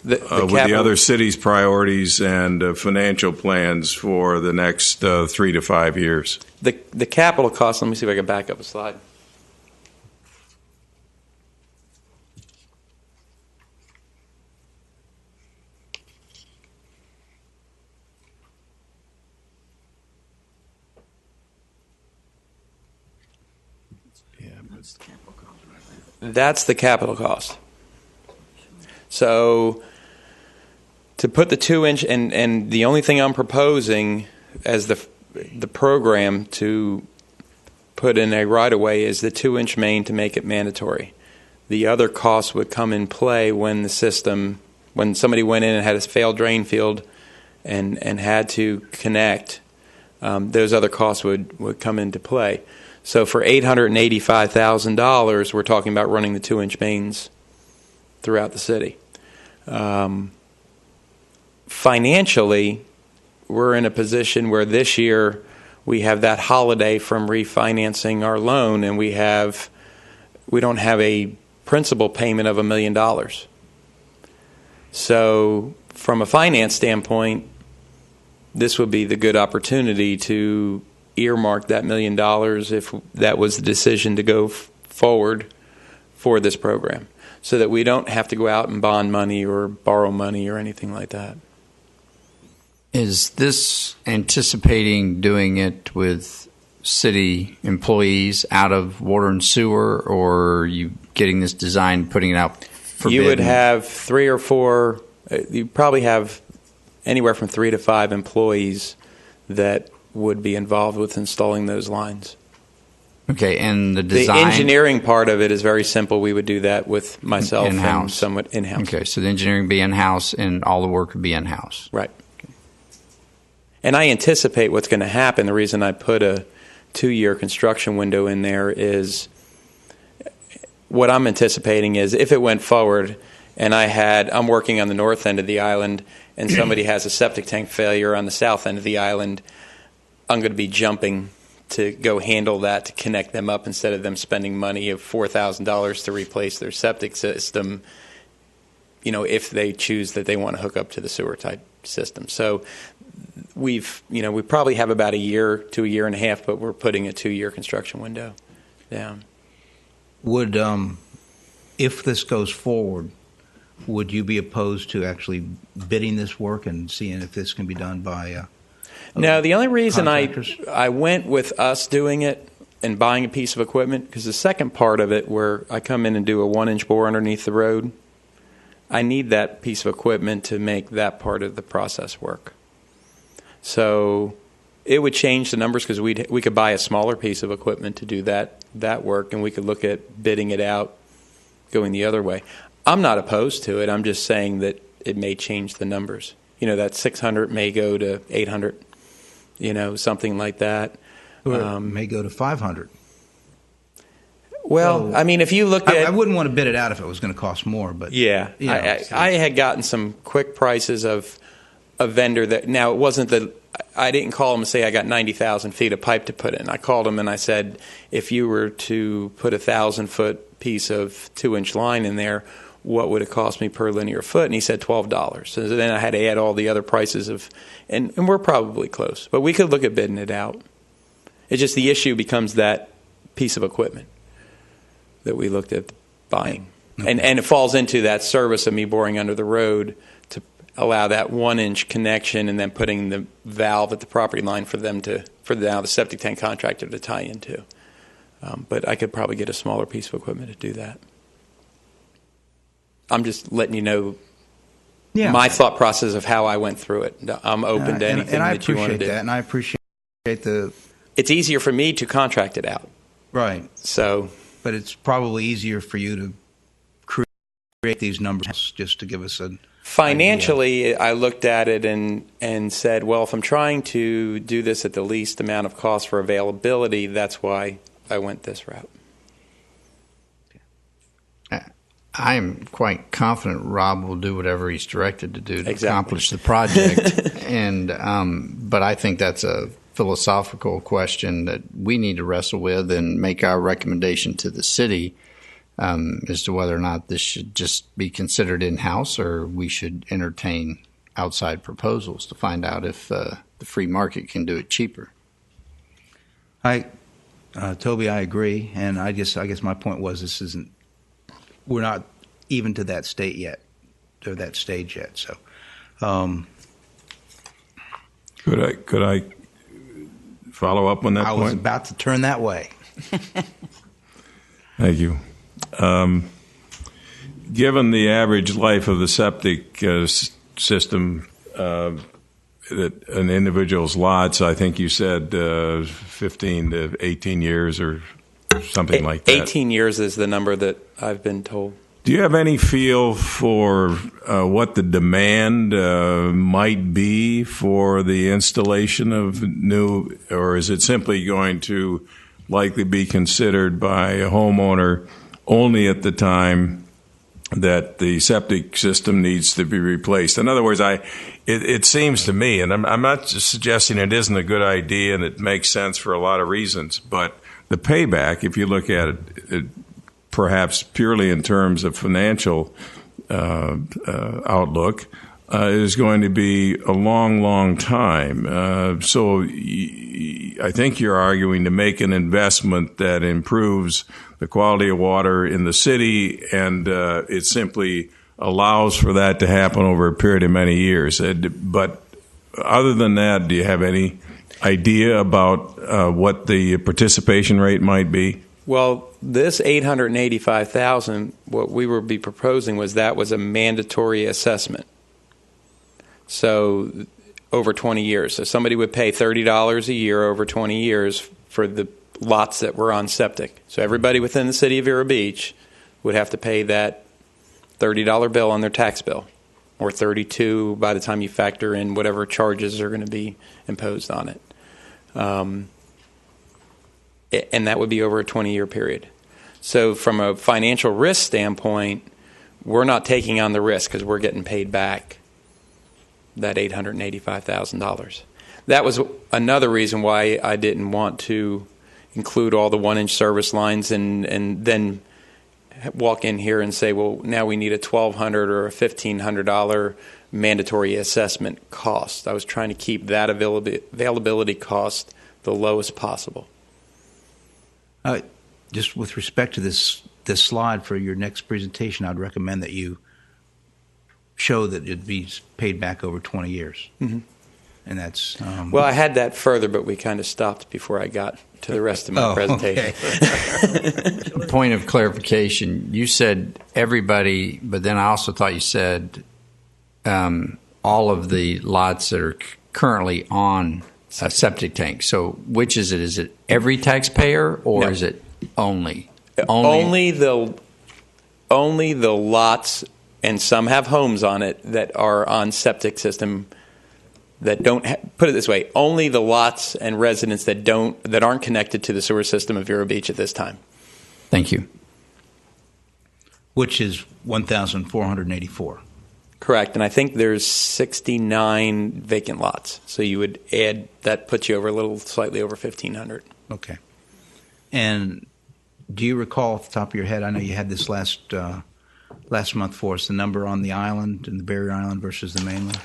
[SPEAKER 5] with the other city's priorities and financial plans for the next 3 to 5 years.
[SPEAKER 4] The capital cost, let me see if I can back up a slide. That's the capital cost. So to put the 2-inch, and the only thing I'm proposing as the program to put in a right-of-way is the 2-inch main to make it mandatory. The other costs would come in play when somebody went in and had a failed drain field and had to connect, those other costs would come into play. So for $885,000, we're talking about running the 2-inch mains throughout the city. Financially, we're in a position where this year we have that holiday from refinancing our loan, and we don't have a principal payment of $1 million. So from a finance standpoint, this would be the good opportunity to earmark that $1 million if that was the decision to go forward for this program, so that we don't have to go out and bond money or borrow money or anything like that.
[SPEAKER 3] Is this anticipating doing it with city employees out of water and sewer, or are you getting this design, putting it out
[SPEAKER 4] You would have 3 or 4. You probably have anywhere from 3 to 5 employees that would be involved with installing those lines.
[SPEAKER 3] Okay, and the design.
[SPEAKER 4] The engineering part of it is very simple. We would do that with myself
[SPEAKER 3] In-house.
[SPEAKER 4] and someone in-house.
[SPEAKER 3] Okay, so the engineering would be in-house and all the work would be in-house.
[SPEAKER 4] Right. And I anticipate what's going to happen. The reason I put a 2-year construction window in there is what I'm anticipating is if it went forward and I'm working on the north end of the island and somebody has a septic tank failure on the south end of the island, I'm going to be jumping to go handle that to connect them up instead of them spending money of $4,000 to replace their septic system, if they choose that they want to hook up to the sewer type system. So we probably have about a year to a year and a half, but we're putting a 2-year construction window down.
[SPEAKER 1] Would, if this goes forward, would you be opposed to actually bidding this work and seeing if this can be done by
[SPEAKER 4] No, the only reason
[SPEAKER 1] contractors?
[SPEAKER 4] I went with us doing it and buying a piece of equipment, because the second part of it where I come in and do a 1-inch bore underneath the road, I need that piece of equipment to make that part of the process work. So it would change the numbers because we could buy a smaller piece of equipment to do that work, and we could look at bidding it out going the other way. I'm not opposed to it. I'm just saying that it may change the numbers. That 600 may go to 800, something like that.
[SPEAKER 1] Or it may go to 500.
[SPEAKER 4] Well,
[SPEAKER 1] So,
[SPEAKER 4] I mean, if you look at...
[SPEAKER 1] I wouldn't want to bid it out if it was going to cost more, but
[SPEAKER 4] Yeah. I had gotten some quick prices of a vendor that... Now, it wasn't I didn't call them and say I got 90,000 feet of pipe to put in. I called them and I said, if you were to put a 1,000-foot piece of 2-inch line in there, what would it cost me per linear foot? And he said $12. So then I had to add all the other prices and we're probably close. But we could look at bidding it out. It's just the issue becomes that piece of equipment that we looked at buying.
[SPEAKER 1] Okay.
[SPEAKER 4] And it falls into that service of me boring under the road to allow that 1-inch connection and then putting the valve at the property line for the septic tank contractor to tie into. But I could probably get a smaller piece of equipment to do that. I'm just letting you know my thought process of how I went through it. I'm open to anything that you want to do.
[SPEAKER 1] And I appreciate that.
[SPEAKER 4] It's easier for me to contract it out.
[SPEAKER 1] Right.
[SPEAKER 4] So,
[SPEAKER 1] But it's probably easier for you to create these numbers just to give us a...
[SPEAKER 4] financially, I looked at it and said, well, if I'm trying to do this at the least amount of cost for availability, that's why I went this route.
[SPEAKER 3] I am quite confident Rob will do whatever he's directed to do to accomplish the project. But I think that's a philosophical question that we need to wrestle with and make our recommendation to the city as to whether or not this should just be considered in-house or we should entertain outside proposals to find out if the free market can do it cheaper.
[SPEAKER 1] Toby, I agree, and I guess my point was we're not even to that state yet, or that stage yet. So,
[SPEAKER 5] Could I follow up on that point?
[SPEAKER 1] I was about to turn that way.
[SPEAKER 5] Thank you. Given the average life of the septic system, that an individual's lots, I think you said 15 to 18 years or something like that.
[SPEAKER 4] 18 years is the number that I've been told.
[SPEAKER 5] Do you have any feel for what the demand might be for the installation of new, or is it simply going to likely be considered by a homeowner only at the time that the septic system needs to be replaced? In other words, it seems to me, and I'm not just suggesting it isn't a good idea and it makes sense for a lot of reasons, but the payback, if you look at it perhaps purely in terms of financial outlook, is going to be a long, long time. So I think you're arguing to make an investment that improves the quality of water in the city, and it simply allows for that to happen over a period of many years. But other than that, do you have any idea about what the participation rate might be?
[SPEAKER 4] Well, this $885,000, what we would be proposing was that was a mandatory assessment. So over 20 years. So somebody would pay $30 a year over 20 years for the lots that were on septic. So everybody within the city of Vero Beach would have to pay that $30 bill on their tax bill, or $32 by the time you factor in whatever charges are going to be imposed on it. And that would be over a 20-year period. So from a financial risk standpoint, we're not taking on the risk because we're getting paid back that $885,000. That was another reason why I didn't want to include all the 1-inch service lines and then walk in here and say, well, now we need a $1,200 or a $1,500 mandatory assessment cost. I was trying to keep that availability cost the lowest possible.
[SPEAKER 1] Just with respect to this slide for your next presentation, I'd recommend that you show that it'd be paid back over 20 years.
[SPEAKER 4] Mm-hmm.
[SPEAKER 1] And that's
[SPEAKER 4] well, I had that further, but we kind of stopped before I got to the rest of my presentation.
[SPEAKER 1] Okay.
[SPEAKER 3] Point of clarification, you said everybody, but then I also thought you said all of the lots that are currently on a septic tank. So which is it? Is it every taxpayer, or is it only?
[SPEAKER 4] Only the lots, and some have homes on it, that are on septic system that don't put it this way, only the lots and residents that aren't connected to the sewer system of Vero Beach at this time.
[SPEAKER 3] Thank you.
[SPEAKER 1] Which is 1,484.
[SPEAKER 4] Correct, and I think there's 69 vacant lots. So you would add, that puts you over slightly over 1,500.
[SPEAKER 1] Okay. And do you recall off the top of your head, I know you had this last month for us, the number on the island, and the barrier island versus the mainland?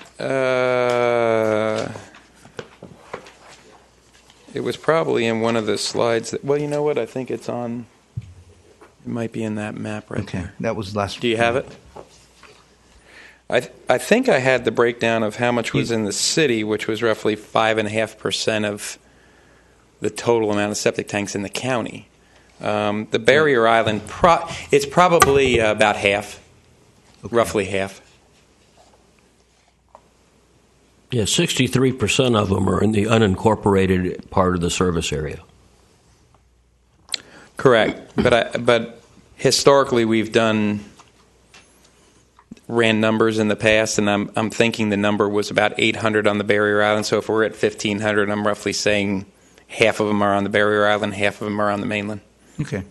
[SPEAKER 4] It was probably in one of the slides. Well, you know what? I think it's on, it might be in that map right there.
[SPEAKER 1] That was last.
[SPEAKER 4] Do you have it? I think I had the breakdown of how much was in the city, which was roughly 5.5% of the total amount of septic tanks in the county. The barrier island, it's probably about half, roughly half.
[SPEAKER 2] Yeah, 63% of them are in the unincorporated part of the service area.
[SPEAKER 4] Correct, but historically we've ran numbers in the past, and I'm thinking the number was about 800 on the barrier island. So if we're at 1,500, I'm roughly saying half of them are on the barrier island, half of them are on the mainland.
[SPEAKER 1] Okay.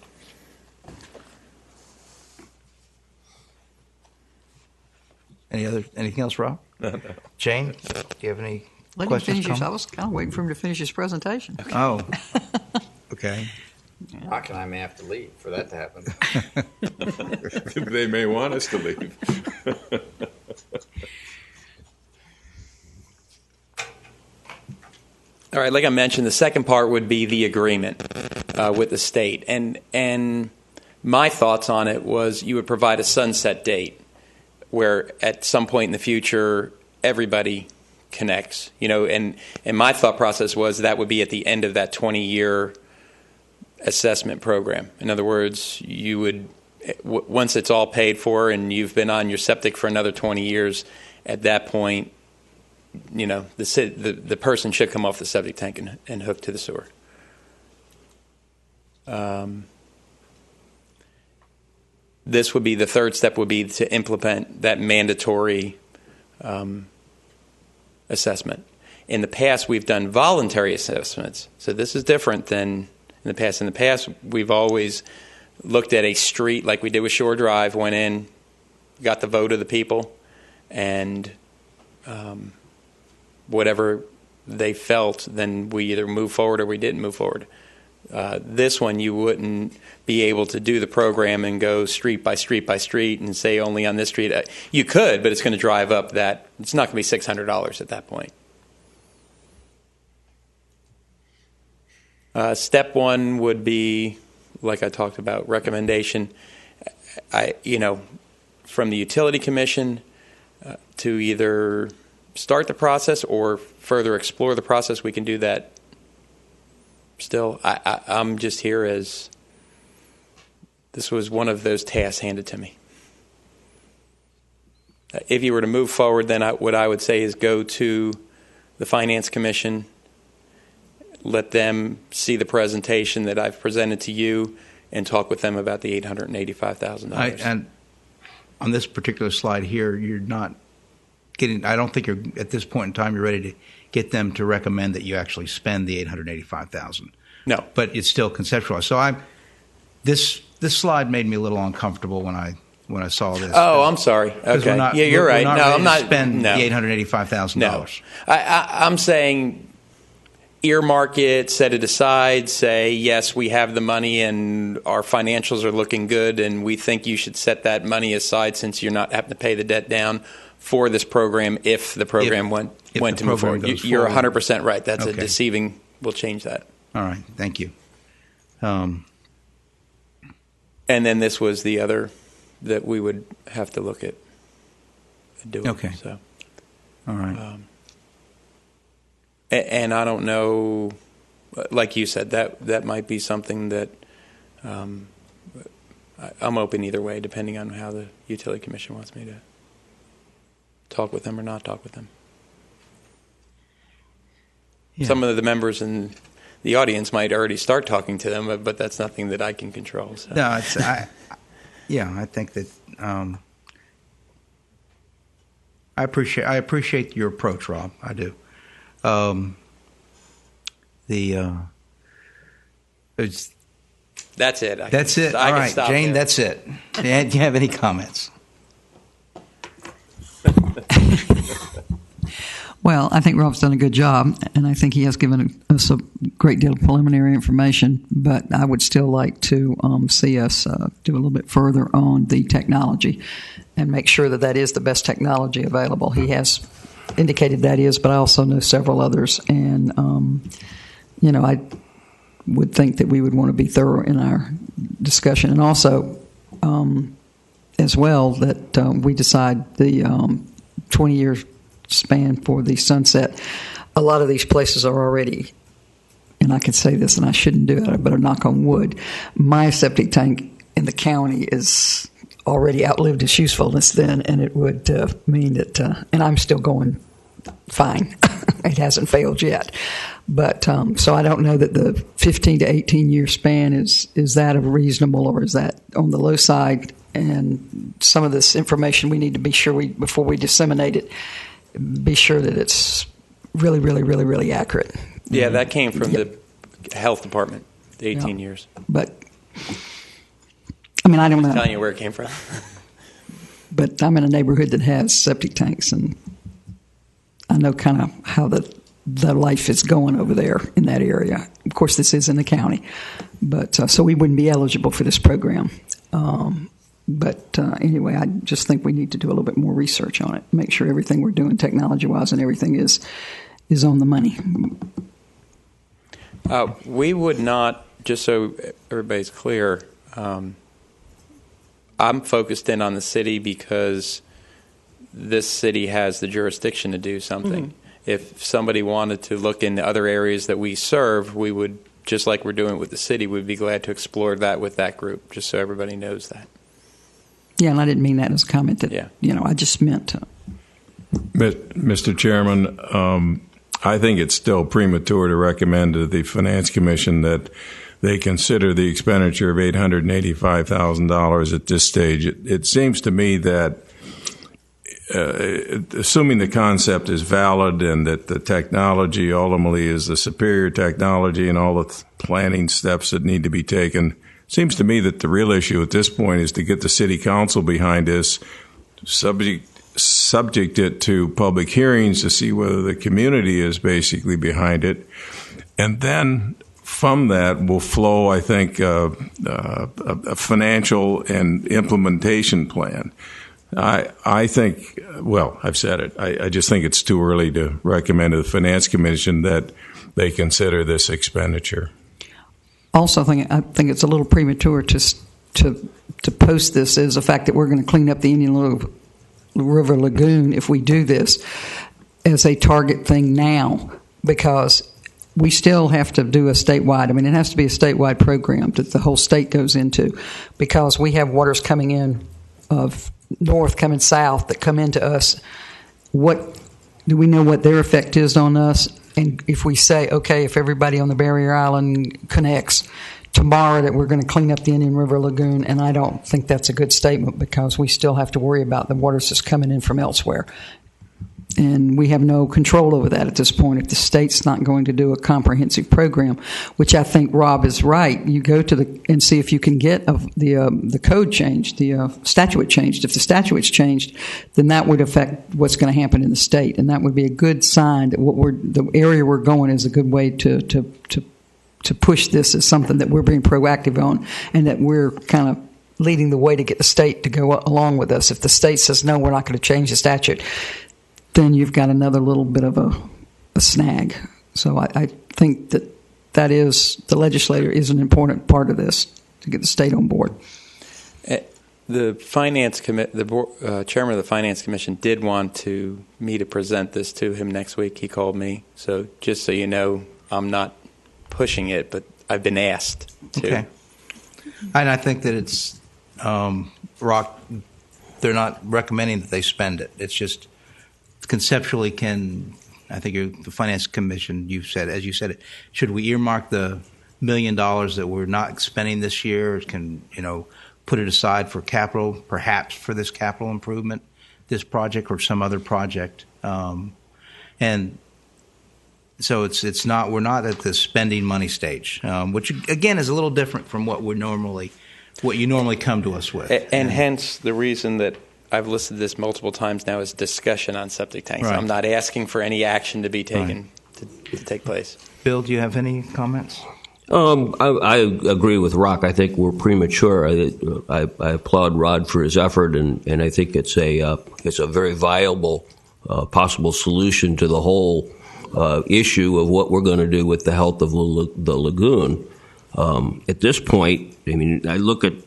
[SPEAKER 1] Anything else, Rob?
[SPEAKER 7] No.
[SPEAKER 1] Jane, do you have any
[SPEAKER 8] Let him
[SPEAKER 1] questions?
[SPEAKER 8] finish. I was kind of waiting for him to finish his presentation.
[SPEAKER 1] Oh, okay.
[SPEAKER 3] Rock and I may have to leave for that to happen.
[SPEAKER 5] They may want us to leave.
[SPEAKER 4] All right, like I mentioned, the second part would be the agreement with the state. And my thoughts on it was you would provide a sunset date where at some point in the future everybody connects. And my thought process was that would be at the end of that 20-year assessment program. In other words, you would, once it's all paid for and you've been on your septic for another 20 years, at that point, the person should come off the septic tank and hook to the sewer. This would be the third step, would be to implement that mandatory assessment. In the past, we've done voluntary assessments, so this is different than in the past. In the past, we've always looked at a street like we did with Shore Drive, went in, got the vote of the people, and whatever they felt, then we either moved forward or we didn't move forward. This one, you wouldn't be able to do the program and go street by street by street and say only on this street. You could, but it's going to drive up that. It's not going to be $600 at that point. Step one would be, like I talked about, recommendation. From the Utility Commission to either start the process or further explore the process. We can do that. Still, I'm just here as This was one of those tasks handed to me. If you were to move forward, then what I would say is go to the Finance Commission, let them see the presentation that I've presented to you, and talk with them about the $885,000.
[SPEAKER 1] And on this particular slide here, you're not getting. I don't think you're at this point in time. You're ready to get them to recommend that you actually spend the $885,000.
[SPEAKER 4] No,
[SPEAKER 1] but it's still conceptual. So this slide made me a little uncomfortable when I saw this.
[SPEAKER 4] Oh, I'm sorry. Okay,
[SPEAKER 1] yeah,
[SPEAKER 4] you're right. No, I'm not
[SPEAKER 1] spend
[SPEAKER 4] no.
[SPEAKER 1] the $885,000.
[SPEAKER 4] No, I'm saying earmark it, set it aside. Say yes, we have the money, and our financials are looking good, and we think you should set that money aside since you're not having to pay the debt down for this program if the program went to move forward. You're 100% right. That's a deceiving. We'll change that.
[SPEAKER 1] All right. Thank you.
[SPEAKER 4] And then this was the other that we would have to look at doing.
[SPEAKER 1] Okay.
[SPEAKER 4] So,
[SPEAKER 1] all right.
[SPEAKER 4] And I don't know, like you said, that might be something that I'm open either way, depending on how the Utility Commission wants me to talk with them or not talk with them.
[SPEAKER 1] Yeah.
[SPEAKER 4] Some of the members in the audience might already start talking to them, but that's nothing that I can control. So.
[SPEAKER 1] No, I think that I appreciate your approach, Rob. I do.
[SPEAKER 4] That's it.
[SPEAKER 1] That's it. All right, Jane.
[SPEAKER 4] There.
[SPEAKER 1] That's it. Do you have any comments?
[SPEAKER 8] Well, I think Rob's done a good job, and I think he has given us a great deal of preliminary information, but I would still like to see us do a little bit further on the technology and make sure that is the best technology available. He has indicated that is, but I also know several others, and, I would think that we would want to be thorough in our discussion, and also as well that we decide the 20-year span for the sunset. A lot of these places are already, and I could say this and I shouldn't do it, but I knock on wood, my septic tank in the county is already outlived its usefulness then, and it would mean that, and I'm still going fine. It hasn't failed yet. But so I don't know that the 15 to 18 year span is that reasonable, or is that on the low side? And some of this information we need to be sure before we disseminate it, be sure that it's really, really, really, really accurate.
[SPEAKER 4] Yeah, that came from the health department, the 18 years.
[SPEAKER 8] But, I mean, I don't know.
[SPEAKER 4] I'm telling you where it came from.
[SPEAKER 8] But I'm in a neighborhood that has septic tanks, and I know kind of how the life is going over there in that area. Of course, this is in the county. But so we wouldn't be eligible for this program. But anyway, I just think we need to do a little bit more research on it, make sure everything we're doing technology-wise and everything is on the money.
[SPEAKER 4] We would not, just so everybody's clear, I'm focused in on the city because this city has the jurisdiction to do something. Mm-hmm. If somebody wanted to look in the other areas that we serve, we would, just like we're doing with the city, we'd be glad to explore that with that group, just so everybody knows that. Yeah,
[SPEAKER 8] and I didn't mean that as a comment. I just meant to.
[SPEAKER 5] Mr. Chairman, I think it's still premature to recommend to the Finance Commission that they consider the expenditure of $885,000 at this stage. It seems to me that, assuming the concept is valid and that the technology ultimately is the superior technology and all the planning steps that need to be taken, seems to me that the real issue at this point is to get the city council behind this, subject it to public hearings to see whether the community is basically behind it. And then from that will flow, I think, a financial and implementation plan. I think, well, I've said it. I just think it's too early to recommend to the Finance Commission that they consider this expenditure.
[SPEAKER 8] Also, I think it's a little premature to post this as the fact that we're going to clean up the Indian River Lagoon if we do this as a target thing now, because we still have to do a statewide. I mean, it has to be a statewide program that the whole state goes into, because we have waters coming in of north, coming south, that come into us. What do we know what their effect is on us? And if we say, okay, if everybody on the barrier island connects tomorrow, that we're going to clean up the Indian River Lagoon, and I don't think that's a good statement, because we still have to worry about the waters that's coming in from elsewhere. And we have no control over that at this point. If the state's not going to do a comprehensive program, which I think Rob is right, you go to and see if you can get the code changed, the statute changed. If the statute's changed, then that would affect what's going to happen in the state, and that would be a good sign that the area we're going is a good way to push this as something that we're being proactive on, and that we're kind of leading the way to get the state to go along with us. If the state says no, we're not going to change the statute, then you've got another little bit of a snag. So I think that is, the legislator is an important part of this, to get the state on board.
[SPEAKER 4] The chairman of the Finance Commission did want me to present this to him next week. He called me. So just so you know, I'm not pushing it, but I've been asked to.
[SPEAKER 1] Okay. And I think that it's, Rock, they're not recommending that they spend it. It's just, conceptually, I think the Finance Commission, as you said it, should we earmark the $1 million that we're not spending this year? Put it aside for capital, perhaps for this capital improvement, this project or some other project. And so we're not at the spending money stage, which again is a little different from what you normally come to us with.
[SPEAKER 4] And hence the reason that I've listed this multiple times now as discussion on septic tanks.
[SPEAKER 1] Right.
[SPEAKER 4] I'm not asking for any action to be taken to take place.
[SPEAKER 1] Bill, do you have any comments?
[SPEAKER 2] I agree with Rock. I think we're premature. I applaud Rod for his effort, and I think it's a very viable possible solution to the whole issue of what we're going to do with the health of the lagoon. At this point, I mean, I look at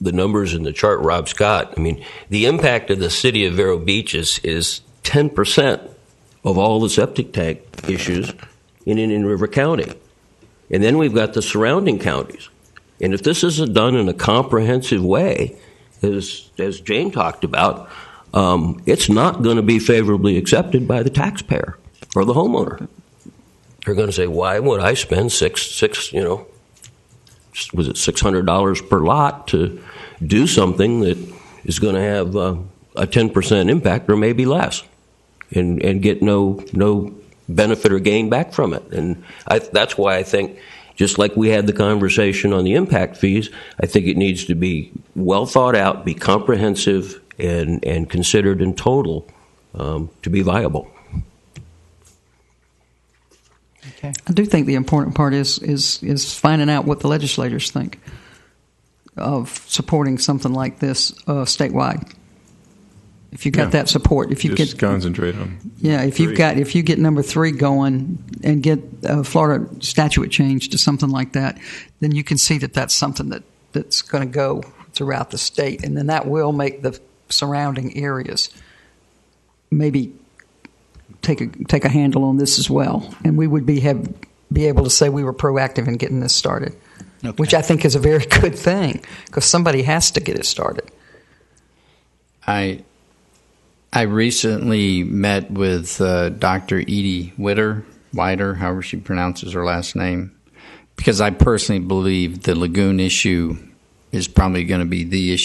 [SPEAKER 2] the numbers in the chart Rob's got. I mean, the impact of the city of Vero Beach is 10% of all the septic tank issues in Indian River County. And then we've got the surrounding counties. And if this isn't done in a comprehensive way, as Jane talked about, it's not going to be favorably accepted by the taxpayer or the homeowner. They're going to say, why would I spend $600 per lot to do something that is going to have a 10% impact or maybe less, and get no benefit or gain back from it? And that's why I think, just like we had the conversation on the impact fees, I think it needs to be well thought out, be comprehensive, and considered in total to be viable.
[SPEAKER 1] Okay.
[SPEAKER 8] I do think the important part is finding out what the legislators think of supporting something like this statewide. If you got that support, if you
[SPEAKER 5] just concentrate on
[SPEAKER 8] if you get number 3 going and get Florida statute changed to something like that, then you can see that that's something that's going to go throughout the state, and then that will make the surrounding areas maybe take a handle on this as well, and we would be able to say we were proactive in getting this started, which I think is a very good thing, because somebody has to get it started.
[SPEAKER 3] I recently met with Dr. Edie Wider, however she pronounces her last name, because I personally believe the lagoon issue is probably going to be the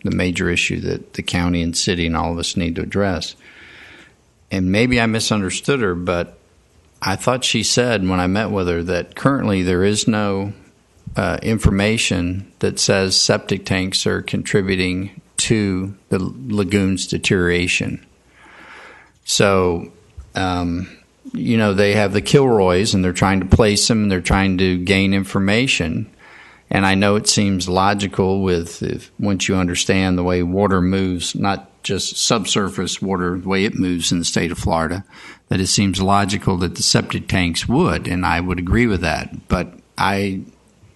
[SPEAKER 3] major issue that the county and city and all of us need to address. And maybe I misunderstood her, but I thought she said when I met with her that currently there is no information that says septic tanks are contributing to the lagoon's deterioration. So, they have the Kilroys, and they're trying to place them, and they're trying to gain information. And I know it seems logical once you understand the way water moves, not just subsurface water, the way it moves in the state of Florida, that it seems logical that the septic tanks would, and I would agree with that. But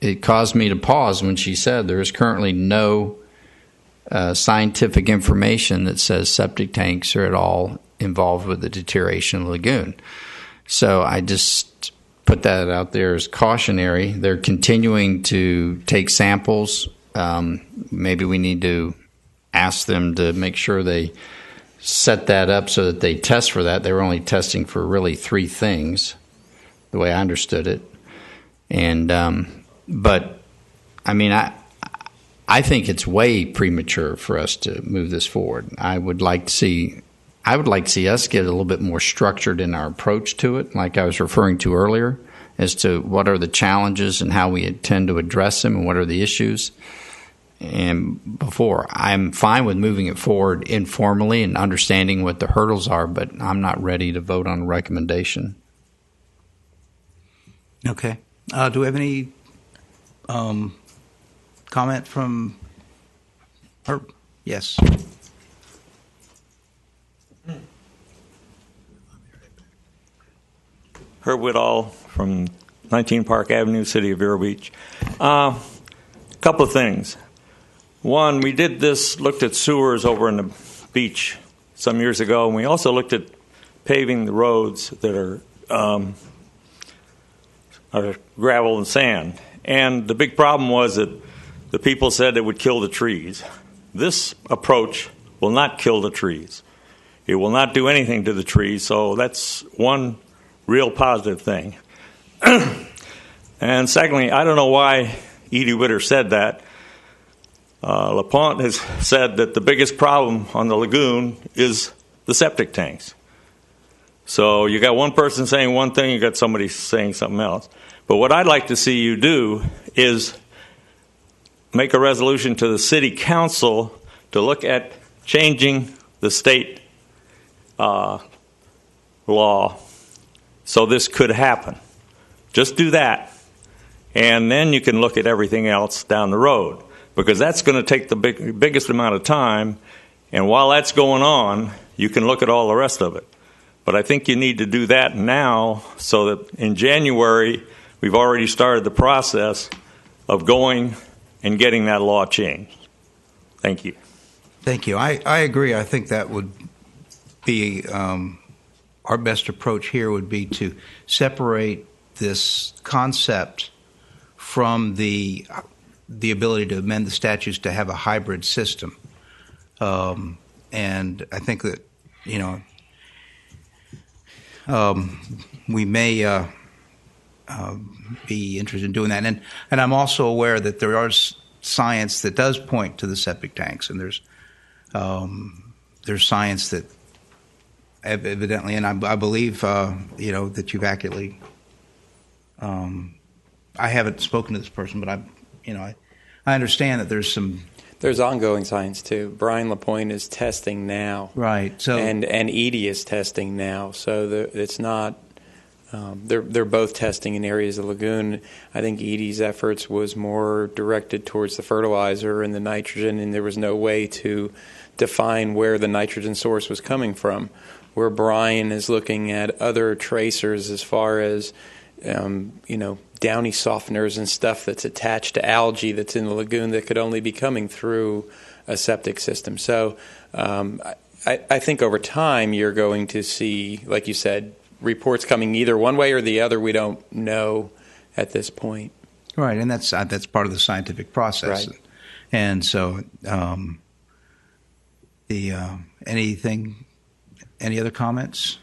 [SPEAKER 3] it caused me to pause when she said there is currently no scientific information that says septic tanks are at all involved with the deterioration of the lagoon. So I just put that out there as cautionary. They're continuing to take samples. Maybe we need to ask them to make sure they set that up so that they test for that. They were only testing for really 3 things, the way I understood it. And but I mean, I think it's way premature for us to move this forward. I would like to see us get a little bit more structured in our approach to it, like I was referring to earlier, as to what are the challenges and how we intend to address them and what are the issues. And before, I'm fine with moving it forward informally and understanding what the hurdles are, but I'm not ready to vote on a recommendation.
[SPEAKER 1] Okay. Do we have any comment from Herb? Yes.
[SPEAKER 7] Herb Whitall from 19 Park Avenue, City of Vero Beach. A couple of things. One, we looked at sewers over in the beach some years ago, and we also looked at paving the roads that are gravel and sand. And the big problem was that the people said it would kill the trees. This approach will not kill the trees. It will not do anything to the trees, so that's one real positive thing. And secondly, I don't know why Edie Witter said that. LaPont has said that the biggest problem on the lagoon is the septic tanks. So you got one person saying one thing, you got somebody saying something else. But what I'd like to see you do is make a resolution to the city council to look at changing the state law so this could happen. Just do that, and then you can look at everything else down the road, because that's going to take the biggest amount of time, and while that's going on, you can look at all the rest of it. But I think you need to do that now so that in January we've already started the process of going and getting that law changed. Thank you.
[SPEAKER 1] Thank you. I agree. I think that would be our best approach here would be to separate this concept from the ability to amend the statutes to have a hybrid system. And I think that, we may be interested in doing that. And I'm also aware that there is science that does point to the septic tanks, and there's science that evidently, and I believe, that you've accurately. I haven't spoken to this person, but I understand that there's
[SPEAKER 4] ongoing science too. Brian LaPointe is testing now,
[SPEAKER 1] right? So
[SPEAKER 4] and Edie is testing now. So it's not. They're both testing in areas of the lagoon. I think Edie's efforts was more directed towards the fertilizer and the nitrogen, and there was no way to define where the nitrogen source was coming from. Where Brian is looking at other tracers as far as downy softeners and stuff that's attached to algae that's in the lagoon that could only be coming through a septic system. So I think over time you're going to see, like you said, reports coming either one way or the other. We don't know at this point.
[SPEAKER 1] Right, and that's part of the scientific process.
[SPEAKER 4] Right.
[SPEAKER 1] And so any other comments?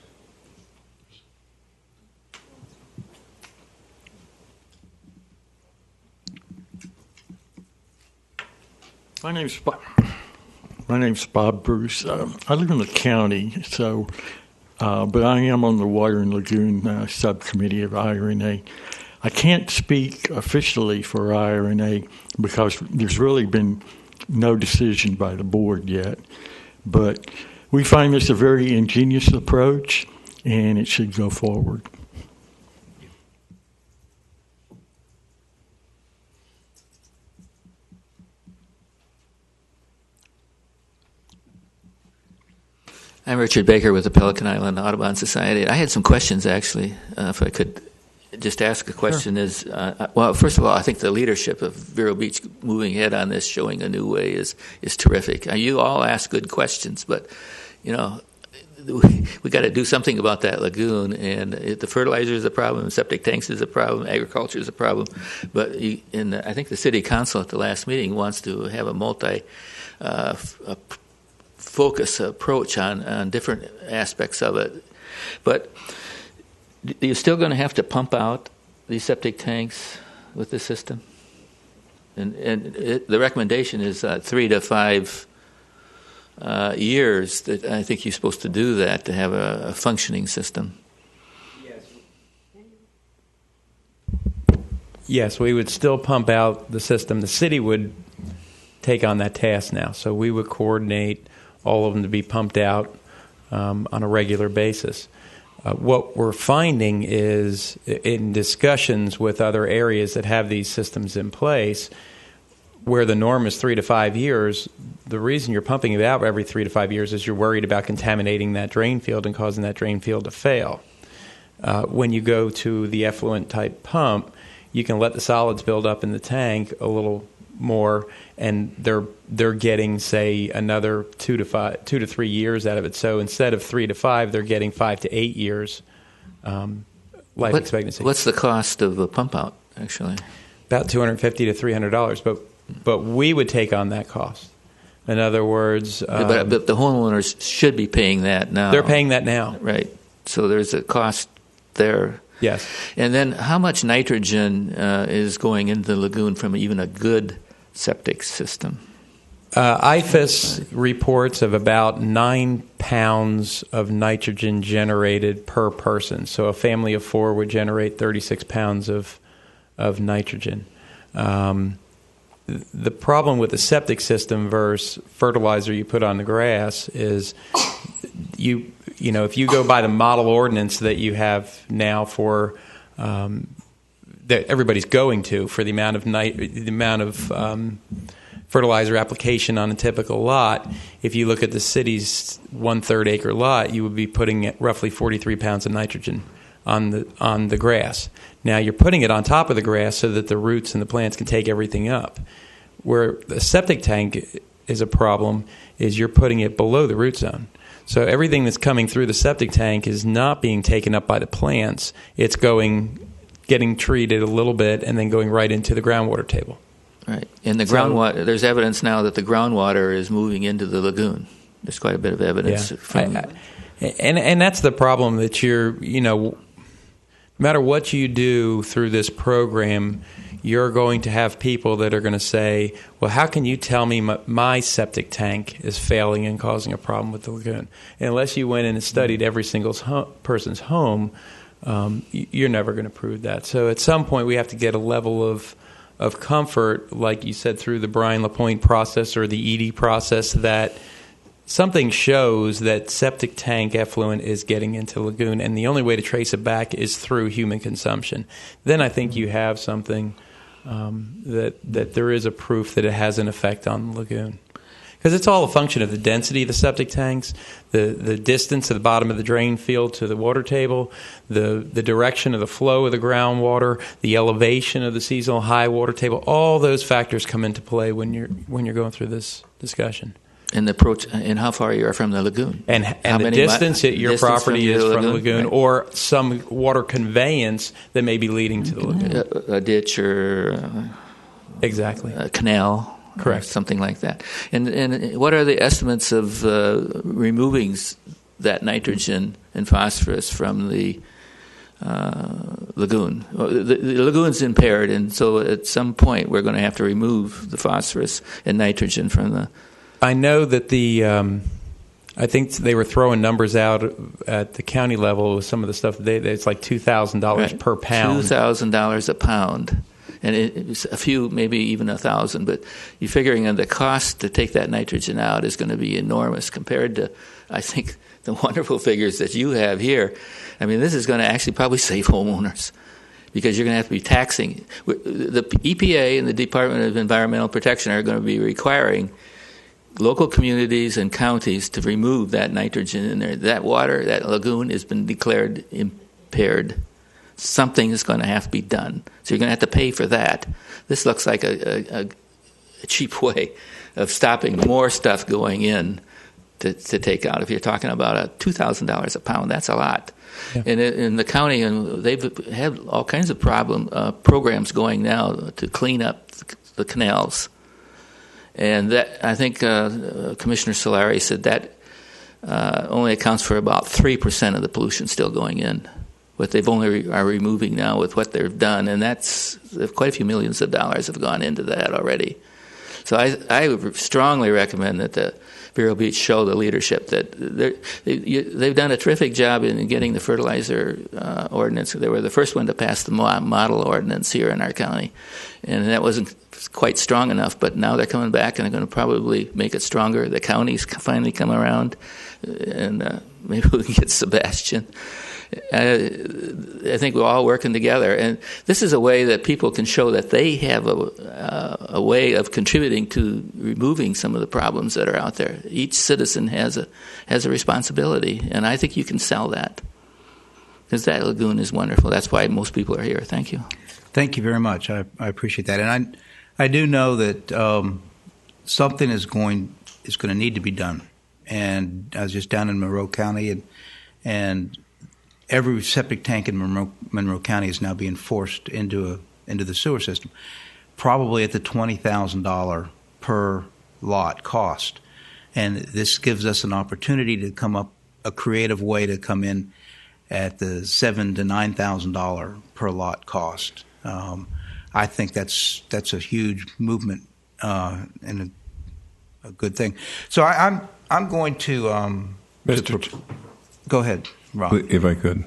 [SPEAKER 9] My name's Bob Bruce. I live in the county, so but I am on the Water and Lagoon subcommittee of IRNA. I can't speak officially for IRNA because there's really been no decision by the board yet. But we find this a very ingenious approach, and it should go forward.
[SPEAKER 10] I'm Richard Baker with the Pelican Island Audubon Society. I had some questions, actually, if I could just ask a question. Sure. Well, first of all, I think the leadership of Vero Beach moving ahead on this, showing a new way, is terrific. You all ask good questions, but, we got to do something about that lagoon. And the fertilizer is a problem, septic tanks is a problem, agriculture is a problem. But I think the city council at the last meeting wants to have a focus approach on different aspects of it. But you're still going to have to pump out these septic tanks with this system? And the recommendation is 3 to 5 years that I think you're supposed to do that to have a functioning system.
[SPEAKER 4] Yes, we would still pump out the system. The city would take on that task now. So we would coordinate all of them to be pumped out on a regular basis. What we're finding is in discussions with other areas that have these systems in place, where the norm is 3 to 5 years, the reason you're pumping it out every 3 to 5 years is you're worried about contaminating that drain field and causing that drain field to fail. When you go to the effluent type pump, you can let the solids build up in the tank a little more, and they're getting, say, another 2 to 3 years out of it. So instead of 3 to 5, they're getting 5 to 8 years life expectancy.
[SPEAKER 10] What's the cost of a pump out, actually?
[SPEAKER 4] About $250 to $300, but we would take on that cost. In other words,
[SPEAKER 10] but the homeowners should be paying that now.
[SPEAKER 4] They're paying that now,
[SPEAKER 10] right? So there's a cost there.
[SPEAKER 4] Yes.
[SPEAKER 10] And then how much nitrogen is going into the lagoon from even a good septic system?
[SPEAKER 4] IFAS reports of about 9 pounds of nitrogen generated per person. So a family of 4 would generate 36 pounds of nitrogen. The problem with the septic system versus fertilizer you put on the grass is you know, if you go by the model ordinance that you have now for that everybody's going to for the amount of fertilizer application on a typical lot, if you look at the city's 1/3 acre lot, you would be putting roughly 43 pounds of nitrogen on the grass. Now you're putting it on top of the grass so that the roots and the plants can take everything up. Where the septic tank is a problem is you're putting it below the root zone. So everything that's coming through the septic tank is not being taken up by the plants. It's getting treated a little bit and then going right into the groundwater table.
[SPEAKER 10] Right. And the groundwater, there's evidence now that the groundwater is moving into the lagoon. There's quite a bit of evidence.
[SPEAKER 4] Yeah. And that's the problem that no matter what you do through this program, you're going to have people that are going to say, well, how can you tell me my septic tank is failing and causing a problem with the lagoon? And unless you went in and studied every single person's home, you're never going to prove that. So at some point we have to get a level of comfort, like you said, through the Brian LaPointe process or the ED process, that something shows that septic tank effluent is getting into lagoon, and the only way to trace it back is through human consumption. Then I think you have something that there is a proof that it has an effect on the lagoon. Because it's all a function of the density of the septic tanks, the distance at the bottom of the drain field to the water table, the direction of the flow of the groundwater, the elevation of the seasonal high water table. All those factors come into play when you're going through this discussion.
[SPEAKER 10] And the approach, and how far you are from the lagoon,
[SPEAKER 4] and the distance that your property is from the lagoon, right, or some water conveyance that may be leading to the lagoon,
[SPEAKER 10] a ditch or
[SPEAKER 4] exactly
[SPEAKER 10] a canal,
[SPEAKER 4] correct,
[SPEAKER 10] something like that. And what are the estimates of removing that nitrogen and phosphorus from the lagoon? The lagoon's impaired, and so at some point we're going to have to remove the phosphorus and nitrogen from the.
[SPEAKER 4] I know that I think they were throwing numbers out at the county level with some of the stuff. It's like $2,000 per pound.
[SPEAKER 10] $2,000 a pound, and it's a few, maybe even 1,000. But you're figuring on the cost to take that nitrogen out is going to be enormous compared to, I think, the wonderful figures that you have here. I mean, this is going to actually probably save homeowners, because you're going to have to be taxing. The EPA and the Department of Environmental Protection are going to be requiring local communities and counties to remove that nitrogen in there. That water, that lagoon, has been declared impaired. Something is going to have to be done. So you're going to have to pay for that. This looks like a cheap way of stopping more stuff going in to take out. If you're talking about $2,000 a pound, that's a lot.
[SPEAKER 11] Yeah.
[SPEAKER 10] And in the county, and they've had all kinds of programs going now to clean up the canals. And that, I think Commissioner Solari said that only accounts for about 3% of the pollution still going in. What they've only are removing now with what they've done, and that's quite a few millions of dollars have gone into that already. So I would strongly recommend that the Vero Beach show the leadership that they've done a terrific job in getting the fertilizer ordinance. They were the first one to pass the model ordinance here in our county, and that wasn't quite strong enough. But now they're coming back and they're going to probably make it stronger. The county's finally come around, and maybe we can get Sebastian. I think we're all working together, and this is a way that people can show that they have a way of contributing to removing some of the problems that are out there. Each citizen has a responsibility, and I think you can sell that, because that lagoon is wonderful. That's why most people are here. Thank you.
[SPEAKER 1] Thank you very much. I appreciate that, and I do know that something is going to need to be done. And I was just down in Monroe County, and every septic tank in Monroe County is now being forced into the sewer system, probably at the $20,000 per lot cost. And this gives us an opportunity to come up a creative way to come in at the $7,000 to $9,000 per lot cost. I think that's a huge movement and a good thing. So I'm going to go ahead, Rob.
[SPEAKER 5] If I could.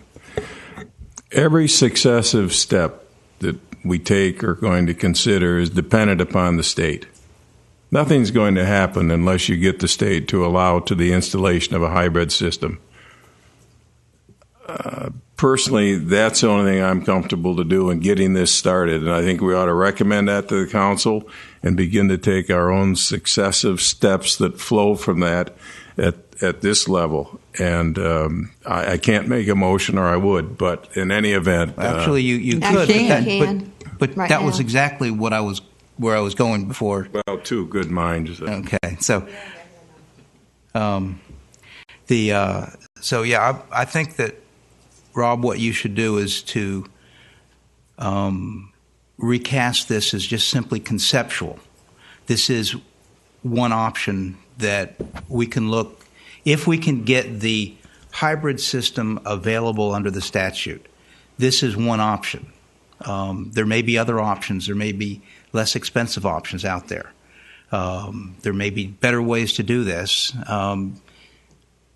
[SPEAKER 5] Every successive step that we take or going to consider is dependent upon the state. Nothing's going to happen unless you get the state to allow to the installation of a hybrid system. Personally, that's the only thing I'm comfortable to do in getting this started, and I think we ought to recommend that to the council and begin to take our own successive steps that flow from that at this level. And I can't make a motion, or I would, but in any event,
[SPEAKER 1] actually, you could.
[SPEAKER 12] Actually, you can.
[SPEAKER 1] But
[SPEAKER 12] Right
[SPEAKER 1] that
[SPEAKER 12] now.
[SPEAKER 1] was exactly where I was going before.
[SPEAKER 5] Well, two good minds.
[SPEAKER 1] Okay, so I think that, Rob, what you should do is to recast this as just simply conceptual. This is one option that we can look, if we can get the hybrid system available under the statute. This is one option. There may be other options. There may be less expensive options out there. There may be better ways to do this.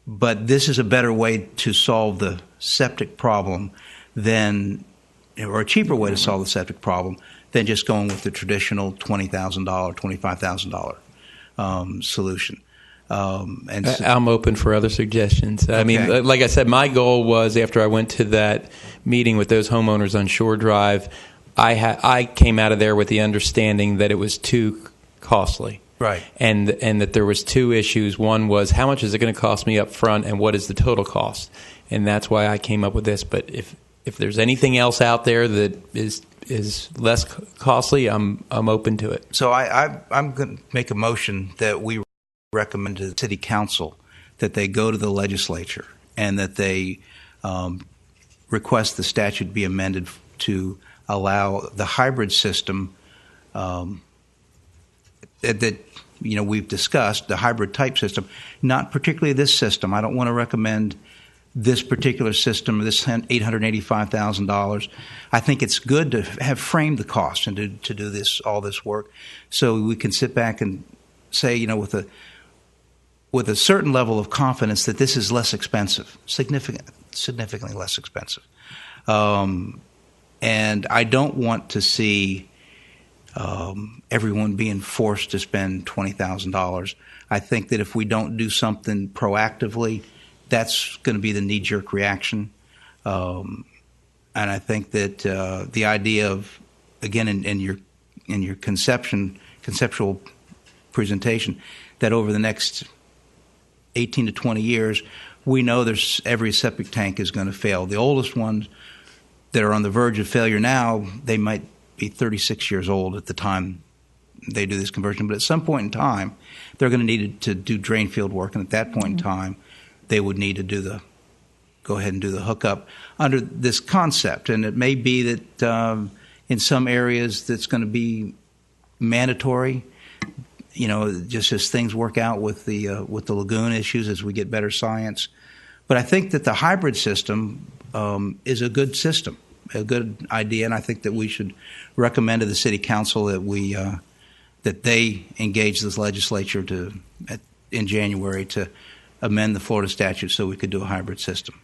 [SPEAKER 1] But this is a better way to solve the septic problem or a cheaper way to solve the septic problem than just going with the traditional $20,000, $25,000 solution.
[SPEAKER 11] I'm open for other suggestions. I mean, like I said, my goal was, after I went to that meeting with those homeowners on Shore Drive, I came out of there with the understanding that it was too costly.
[SPEAKER 1] Right.
[SPEAKER 11] And that there was two issues. One was, how much is it going to cost me up front, and what is the total cost? And that's why I came up with this. But if there's anything else out there that is less costly, I'm open to it.
[SPEAKER 1] So I'm going to make a motion that we recommend to the city council that they go to the legislature and that they request the statute be amended to allow the hybrid system that we've discussed, the hybrid type system, not particularly this system. I don't want to recommend this particular system, this $885,000. I think it's good to have framed the cost and to do all this work, so we can sit back and say, with a certain level of confidence that this is less expensive, significantly less expensive. And I don't want to see everyone being forced to spend $20,000. I think that if we don't do something proactively, that's going to be the knee-jerk reaction. And I think that the idea of, again, in your conceptual presentation, that over the next 18 to 20 years, we know every septic tank is going to fail. The oldest ones that are on the verge of failure now, they might be 36 years old at the time they do this conversion. But at some point in time, they're going to need to do drain field work, and at that point in time, they would need to go ahead and do the hookup under this concept. And it may be that in some areas that's going to be mandatory, just as things work out with the lagoon issues as we get better science. But I think that the hybrid system is a good system, a good idea, and I think that we should recommend to the City Council that that they engage this legislature in January to amend the Florida statute so we could do a hybrid system.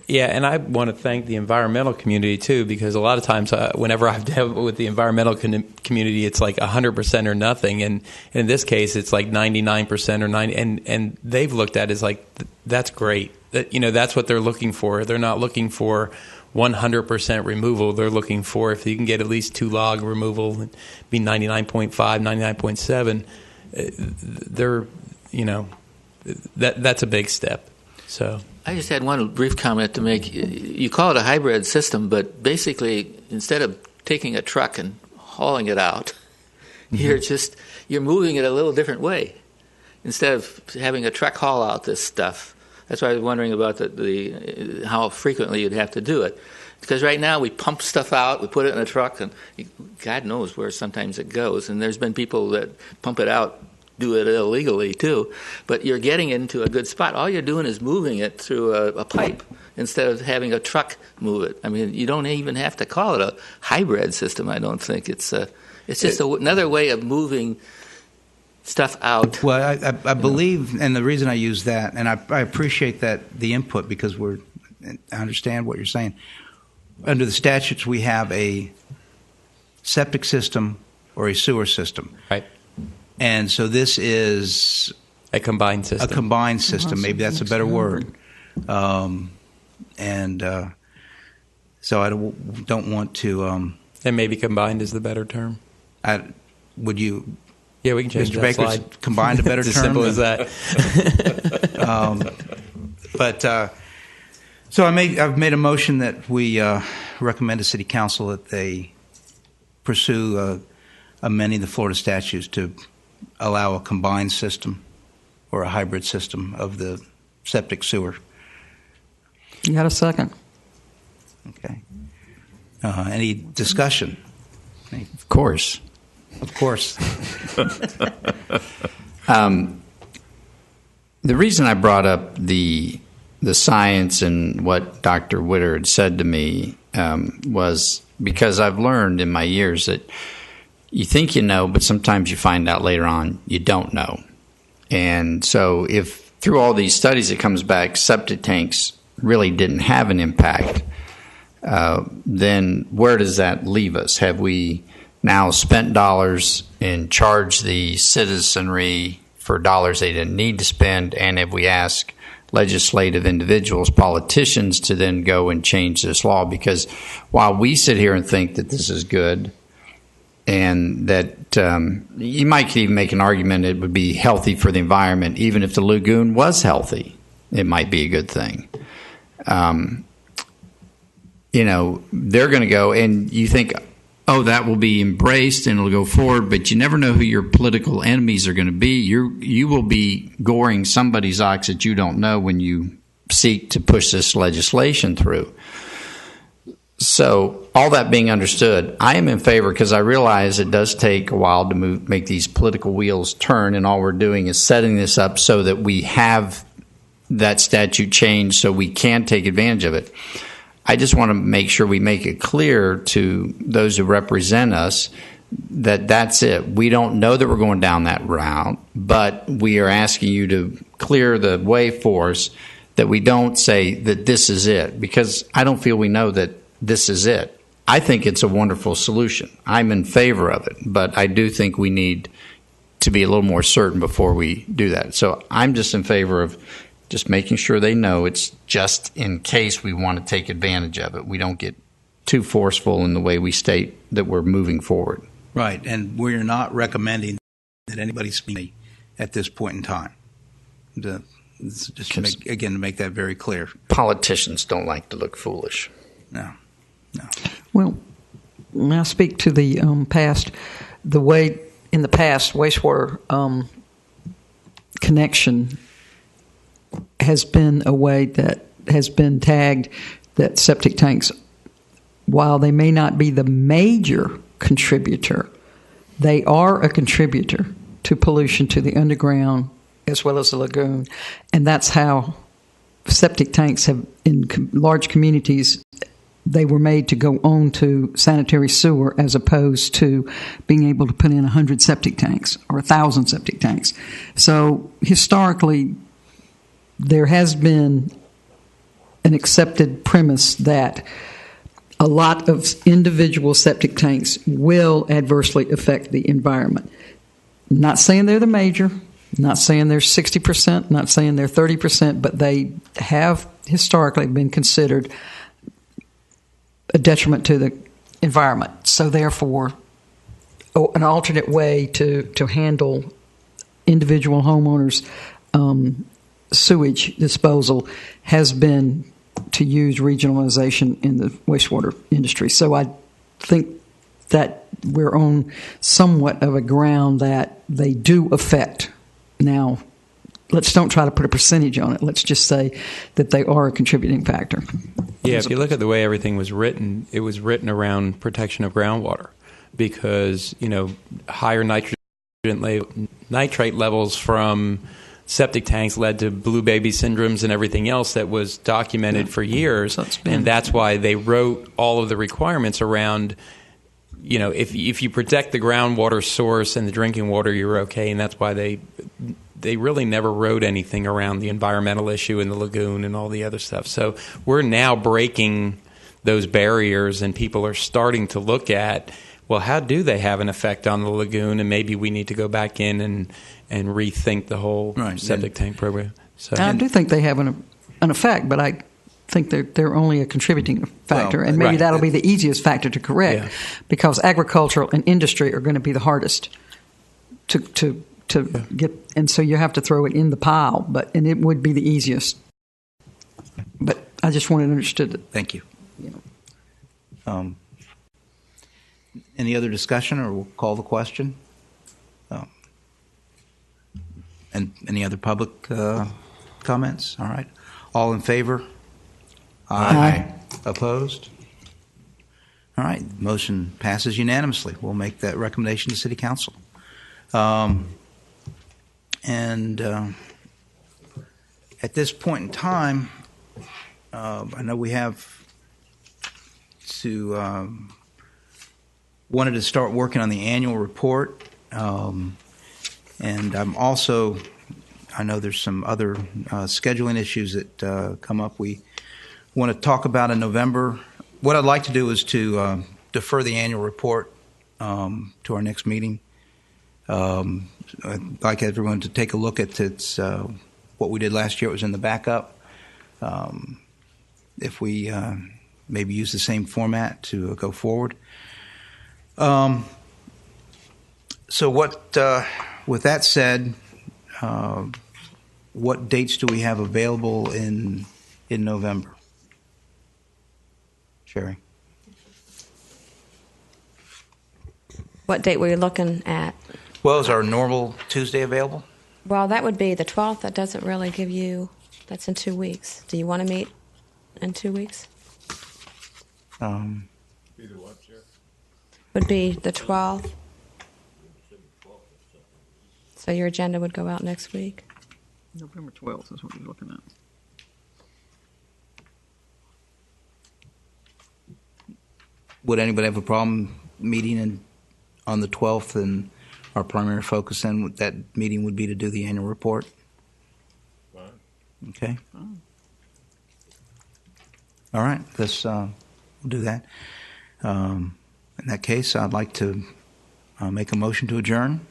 [SPEAKER 11] Yeah, and I want to thank the environmental community, too, because a lot of times whenever I've dealt with the environmental community, it's like 100% or nothing. And in this case, it's like 99% or 90%. And they've looked at it as like, that's great. That's what they're looking for. They're not looking for 100% removal. They're looking for, if you can get at least 2 log removal, and be 99.5, 99.7, that's a big step. So
[SPEAKER 10] I just had one brief comment to make. You call it a hybrid system, but basically, instead of taking a truck and hauling it out, you're moving it a little different way. Instead of having a truck haul out this stuff, that's why I was wondering about how frequently you'd have to do it. Because right now we pump stuff out, we put it in a truck, and God knows where sometimes it goes. And there's been people that pump it out, do it illegally too, but you're getting into a good spot. All you're doing is moving it through a pipe instead of having a truck move it. I mean, you don't even have to call it a hybrid system. I don't think it's just another way of moving stuff out.
[SPEAKER 1] Well, I believe, and the reason I use that, and I appreciate the input, because I understand what you're saying. Under the statutes, we have a septic system or a sewer system.
[SPEAKER 11] Right.
[SPEAKER 1] And so this is
[SPEAKER 11] a combined system. Maybe that's a better word. So I don't want to. And maybe combined is the better term.
[SPEAKER 1] Would you?
[SPEAKER 11] Yeah, we can change
[SPEAKER 1] Mr.
[SPEAKER 11] that
[SPEAKER 1] Baker's
[SPEAKER 11] slide.
[SPEAKER 1] Combined a better
[SPEAKER 11] it's
[SPEAKER 1] term.
[SPEAKER 11] As simple as that.
[SPEAKER 1] So I've made a motion that we recommend to City Council that they pursue amending the Florida statutes to allow a combined system or a hybrid system of the septic sewer.
[SPEAKER 8] You got a second?
[SPEAKER 1] Okay. Any discussion?
[SPEAKER 3] Of course.
[SPEAKER 1] Of course.
[SPEAKER 3] The reason I brought up the science and what Dr. Witter had said to me was because I've learned in my years that you think you know, but sometimes you find out later on you don't know. And so if through all these studies it comes back septic tanks really didn't have an impact, then where does that leave us? Have we now spent dollars and charged the citizenry for dollars they didn't need to spend? And if we ask legislative individuals, politicians, to then go and change this law? Because while we sit here and think that this is good, and that you might even make an argument it would be healthy for the environment, even if the lagoon was healthy, it might be a good thing. They're going to go, and you think, oh, that will be embraced and it'll go forward, but you never know who your political enemies are going to be. You will be goring somebody's ox that you don't know when you seek to push this legislation through. So all that being understood, I am in favor, because I realize it does take a while to make these political wheels turn, and all we're doing is setting this up so that we have that statute changed so we can take advantage of it. I just want to make sure we make it clear to those who represent us that that's it. We don't know that we're going down that route, but we are asking you to clear the way for us, that we don't say that this is it, because I don't feel we know that this is it. I think it's a wonderful solution. I'm in favor of it, but I do think we need to be a little more certain before we do that. So I'm just in favor of just making sure they know it's just in case we want to take advantage of it. We don't get too forceful in the way we state that we're moving forward.
[SPEAKER 1] Right, and we're not recommending that anybody speak at this point in time. To make that very clear.
[SPEAKER 3] Politicians don't like to look foolish.
[SPEAKER 1] No.
[SPEAKER 8] Well, when I speak to the past, the way in the past, wastewater connection has been a way that has been tagged that septic tanks, while they may not be the major contributor, they are a contributor to pollution to the underground as well as the lagoon. And that's how septic tanks have, in large communities, they were made to go on to sanitary sewer as opposed to being able to put in 100 septic tanks or 1,000 septic tanks. So historically, there has been an accepted premise that a lot of individual septic tanks will adversely affect the environment. Not saying they're the major, not saying they're 60%, not saying they're 30%, but they have historically been considered a detriment to the environment. So therefore, an alternate way to handle individual homeowners' sewage disposal has been to use regionalization in the wastewater industry. So I think that we're on somewhat of a ground that they do affect. Now, let's don't try to put a percentage on it. Let's just say that they are a contributing factor.
[SPEAKER 11] Yeah, if you look at the way everything was written, it was written around protection of groundwater because, higher nitrate levels from septic tanks led to blue baby syndromes and everything else that was documented for years. And that's why they wrote all of the requirements around, if you protect the groundwater source and the drinking water, you're okay. And that's why they really never wrote anything around the environmental issue in the lagoon and all the other stuff. So we're now breaking those barriers, and people are starting to look at, well, how do they have an effect on the lagoon? And maybe we need to go back in and rethink the whole septic tank program. So
[SPEAKER 8] I do think they have an effect, but I think they're only a contributing factor, and maybe that'll be the easiest factor to correct, because agricultural and industry are going to be the hardest to get, and so you have to throw it in the pile, and it would be the easiest. But I just wanted to understood that.
[SPEAKER 1] Thank you. Any other discussion, or we'll call the question? And any other public comments? All right. All in favor? Aye. Opposed? All right. Motion passes unanimously. We'll make that recommendation to City Council. And at this point in time, I know we have to wanted to start working on the annual report. And I know there's some other scheduling issues that come up we want to talk about in November. What I'd like to do is to defer the annual report to our next meeting. I'd like everyone to take a look at what we did last year. It was in the backup. If we maybe use the same format to go forward. So with that said, what dates do we have available in November? Sherry?
[SPEAKER 12] What date were you looking at?
[SPEAKER 1] Well, is our normal Tuesday available?
[SPEAKER 12] Well, that would be the 12th. That doesn't really give you, that's in 2 weeks. Do you want to meet in 2 weeks? Would be the 12th. So your agenda would go out next week?
[SPEAKER 8] November 12th is what we're looking at.
[SPEAKER 1] Would anybody have a problem meeting on the 12th, and our primary focus then with that meeting would be to do the annual report? Fine. Okay. Fine. All right. We'll do that. In that case, I'd like to make a motion to adjourn.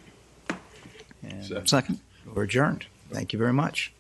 [SPEAKER 8] Second.
[SPEAKER 1] We're adjourned. Thank you very much.